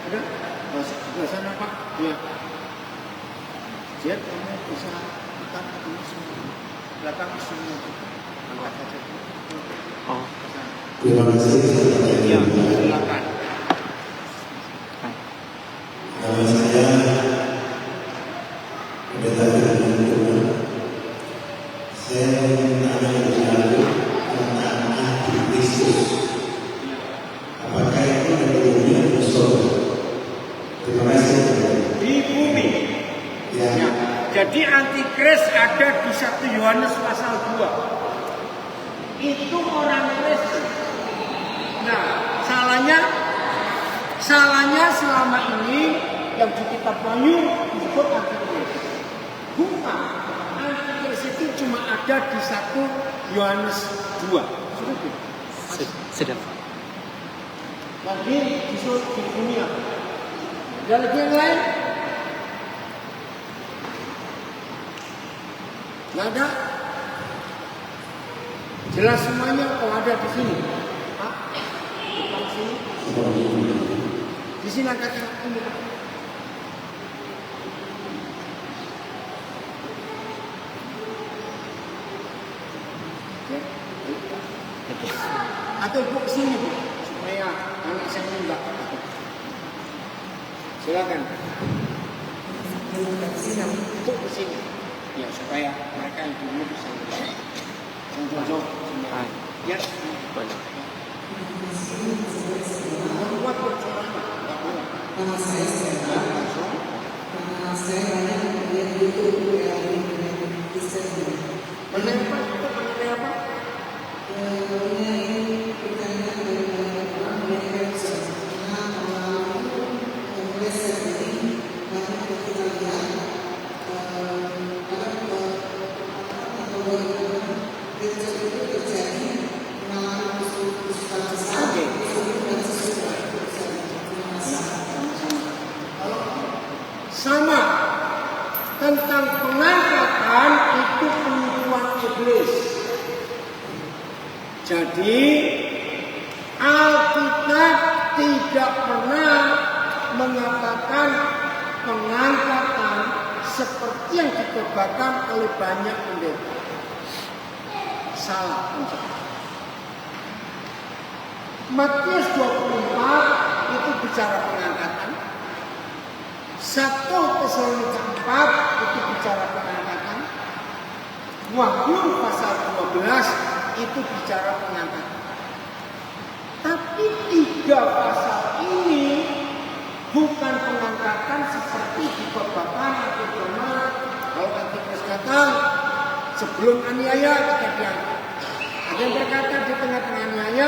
Ada? Sebelah sana Pak? Iya. Jet, kamu bisa angkat ini semua. Belakang semua. Angkat saja. Oh. Terima kasih. Iya, silakan. Nama saya Pendeta Firman. Saya ingin berbicara tentang antikristus. Apakah itu ada di dunia atau surga? Terima kasih. Di bumi. Ya. Jadi antikris ada di 1 Yohanes pasal 2. Itu orang Kristen. Nah, salahnya selama ini yang di kitab Wahyu disebut antikris. Bukan. Antikris itu cuma ada di 1 Yohanes 2. Sedap. Lagi di dunia. Ada lagi yang lain? Nggak ada? Jelas semuanya kalau ada di sini. Pak, di sini. Di sini angkat ini. Ya. Atau ibu ke sini Bu, supaya anak saya enggak. Silakan. Ibu ke sini. Ya supaya mereka yang dulu bisa jauh-jauh. Ya. Banyak. Buat percobaan. Nama saya Stella. Nama saya banyak melihat YouTube yang Kristen. Mengenai apa? Mengenai pertanyaan dari orang mereka bisa kalau Kristen ini banyak kita lihat gereja itu terjadi pengalaman sama tentang pengangkatan itu penipuan iblis. Jadi Alkitab tidak pernah mengatakan pengangkatan seperti yang dikobarkan oleh banyak pendeta. Salah. Matius 24 itu bicara pengangkatan. 1 Tesalonika 4 itu bicara pengangkatan. Wahyu pasal 12 itu bicara pengangkatan. Tapi 3 pasal ini bukan pengangkatan seperti di khotbahkan atau drama. Kalau Antikris datang sebelum aniaya kita diangkat. Ada yang berkata di tengah-tengah aniaya,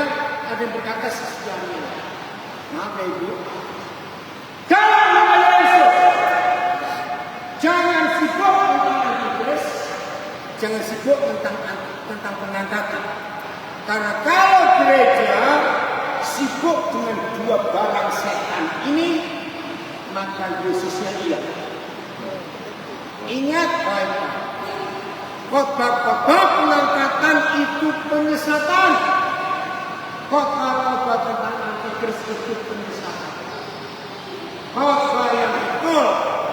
ada yang berkata sesudahnya. Maaf ya Ibu. Dalam nama Yesus, jangan sibuk tentang Antikris, jangan sibuk tentang pengangkatan. Karena kalau gereja sibuk dengan 2 barang setan ini, maka Yesusnya hilang. Ingat baik-baik, khotbah-khotbah pengangkatan itu penyesatan. Khotbah-khotbah tentang Antikris itu penyesatan. Khotbah yang betul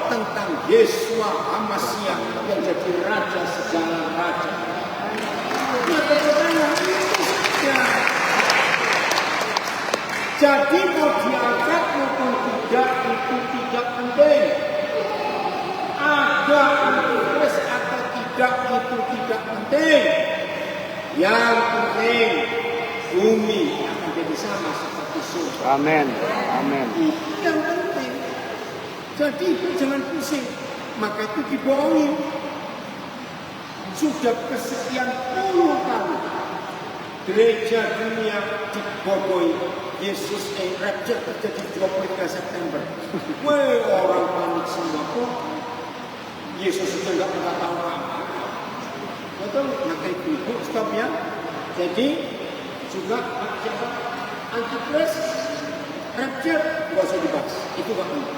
tentang Yeshua Hamasyah yang jadi raja segala raja. Jadi mau diangkat maupun tidak itu tidak penting. Ada Antikris atau tidak itu tidak penting. Yang penting bumi akan jadi sama seperti surga. Amin. Amin. Itu yang penting. Jadi itu jangan pusing. Maka itu dibohongin. Sudah kesekian puluh kali gereja dunia diboboi. Yesus rapture terjadi 23 September. Wah, orang panik semua kok. Yesus sudah nggak pernah tahu apa. Betul? Maka itu stop ya. Jadi juga Antikris rapture nggak usah dibahas. Itu nggak penting.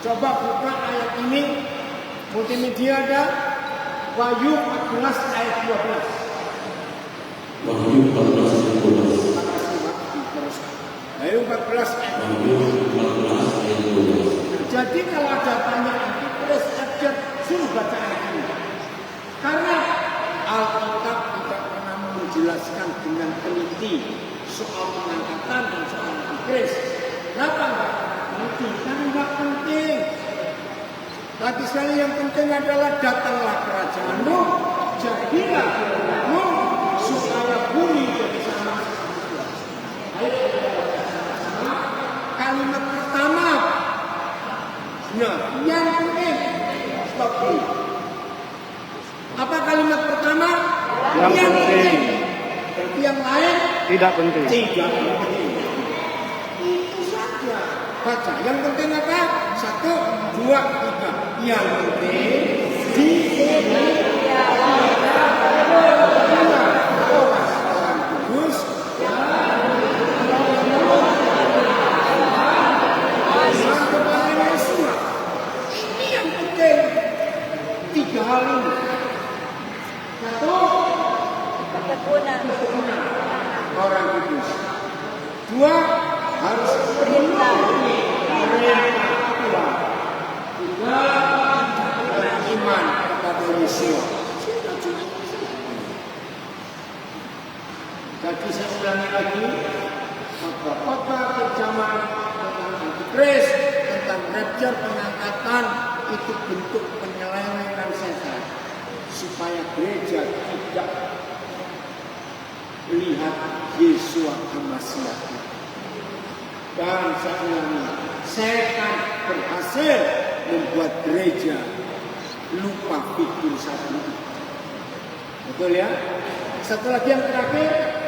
Coba buka ayat ini. Multimedia ada. Wahyu 14 ayat 12. Wahyu 14 ayat 12. Wahyu 14 ayat 12. Jadi kalau ada tanya Antikris rapture, suruh baca ayat ini. Karena Alkitab tidak pernah menjelaskan dengan teliti soal pengangkatan dan soal Antikris. Kenapa enggak penting? Karena enggak penting. Lagi sekali yang penting adalah datanglah kerajaanmu, jadilah kehendakmu, supaya bumi jadi sama seperti kalimat pertama. Nah, yang penting stop dulu. Apa kalimat pertama? Yang penting. Berarti yang lain Tidak penting. tidak penting. Itu saja. Baca. Yang penting apa? 1, 2, 3. Yang penting di sini orang kudus ini yang penting. 3 hal ini. 1, Perkebunan. orang kudus. 2, harus Perintah. perintah Tuhan. 3, beriman kepada Yesus. Jadi saya ulangi lagi, khotbah kejaman tentang Antikris, tentang rapture, pengangkatan, itu bentuk penyelewengan setan supaya gereja tidak melihat Yeshua Hamasyah. Dan saya ulangi, setan berhasil membuat gereja lupa figur satu itu. Betul ya? Satu lagi yang terakhir.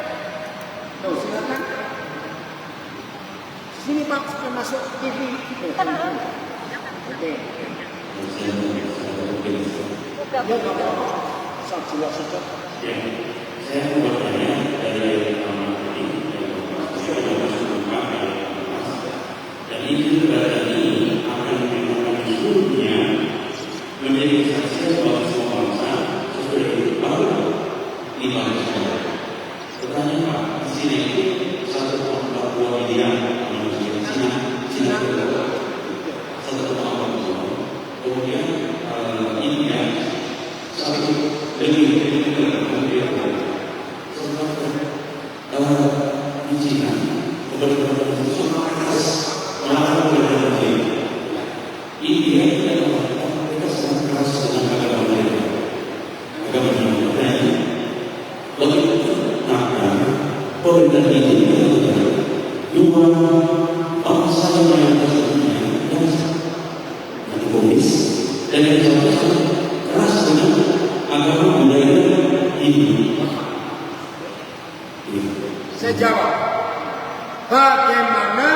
Tuh, silakan. Sini Pak, supaya masuk TV. Oke. Buka. Ya, nggak apa-apa. Asal jelas saja. Saya mau bertanya dari rekaman ini, dan ini berada ini akan menggunakan seluruhnya menjadi saksi bahwa semua bangsa sesudah hidup baru di bangsa. Pertanyaan Pak, di sini itu 1,42 miliar manusia Cina berapa? 1,42. Kemudian India 1 lebih dari 1,42. izinkan kepada semua keras melakukan kebenaran ini. Ini tidak melakukan mereka sangat keras dengan agama mereka. Agama mereka begitu maka pemerintah ini dua bangsa yang tersebutnya yang komunis dan yang sama-sama keras dengan agama budaya ini. Saya jawab, bagaimana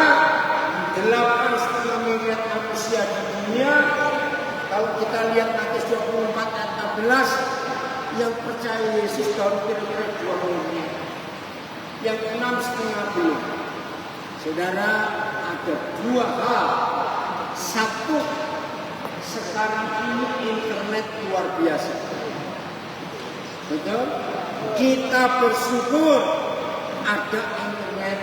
8,5 miliar manusia di dunia, kalau kita lihat Matius 24 ayat 14, yang percaya Yesus baru kira-kira 2 miliar, yang 6,5 belum. Saudara, ada 2 hal. Satu, sekarang ini internet luar biasa. Betul? Kita bersyukur ada internet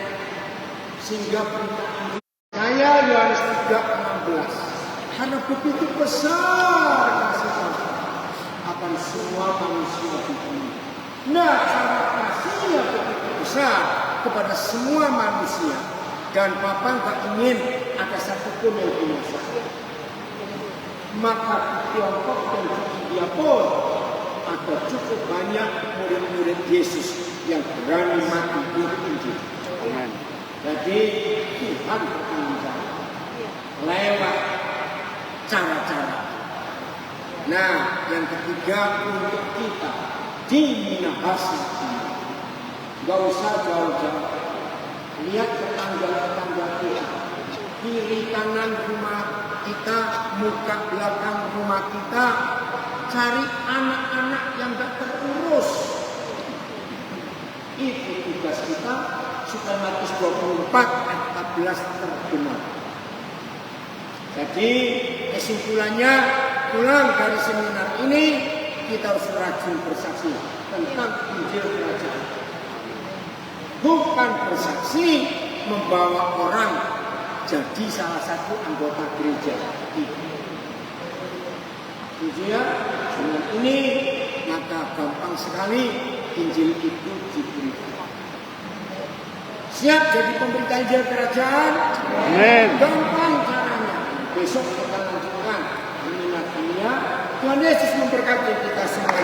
sehingga berita ini. Saya Yohanes 3:16. Karena begitu besar kasih Allah akan semua manusia di dunia. Nah, karena kasihnya begitu besar kepada semua manusia dan Bapa tak ingin ada satupun yang binasa. Maka di Tiongkok dan di India pun ada cukup banyak murid-murid Yesus yang berani mati untuk Injil. Amen. Jadi Tuhan bertanggung lewat cara-cara. Nah, yang ketiga untuk kita di Minahasa ini, gak usah jauh-jauh. Lihat tetangga-tetangga kita, kiri kanan rumah kita, muka belakang rumah kita, cari anak-anak yang gak terurus. Itu tugas kita supaya Matius 24 ayat 14 terbenar. Jadi kesimpulannya, pulang dari seminar ini kita harus rajin bersaksi tentang Injil Kerajaan. Bukan bersaksi membawa orang jadi salah satu anggota gereja. Itu ya, dengan ini maka gampang sekali Injil itu diberikan. Siap jadi pemberita Injil Kerajaan? Amin. Gampang caranya. Besok kita lanjutkan seminar dunia. Tuhan Yesus memberkati kita semua.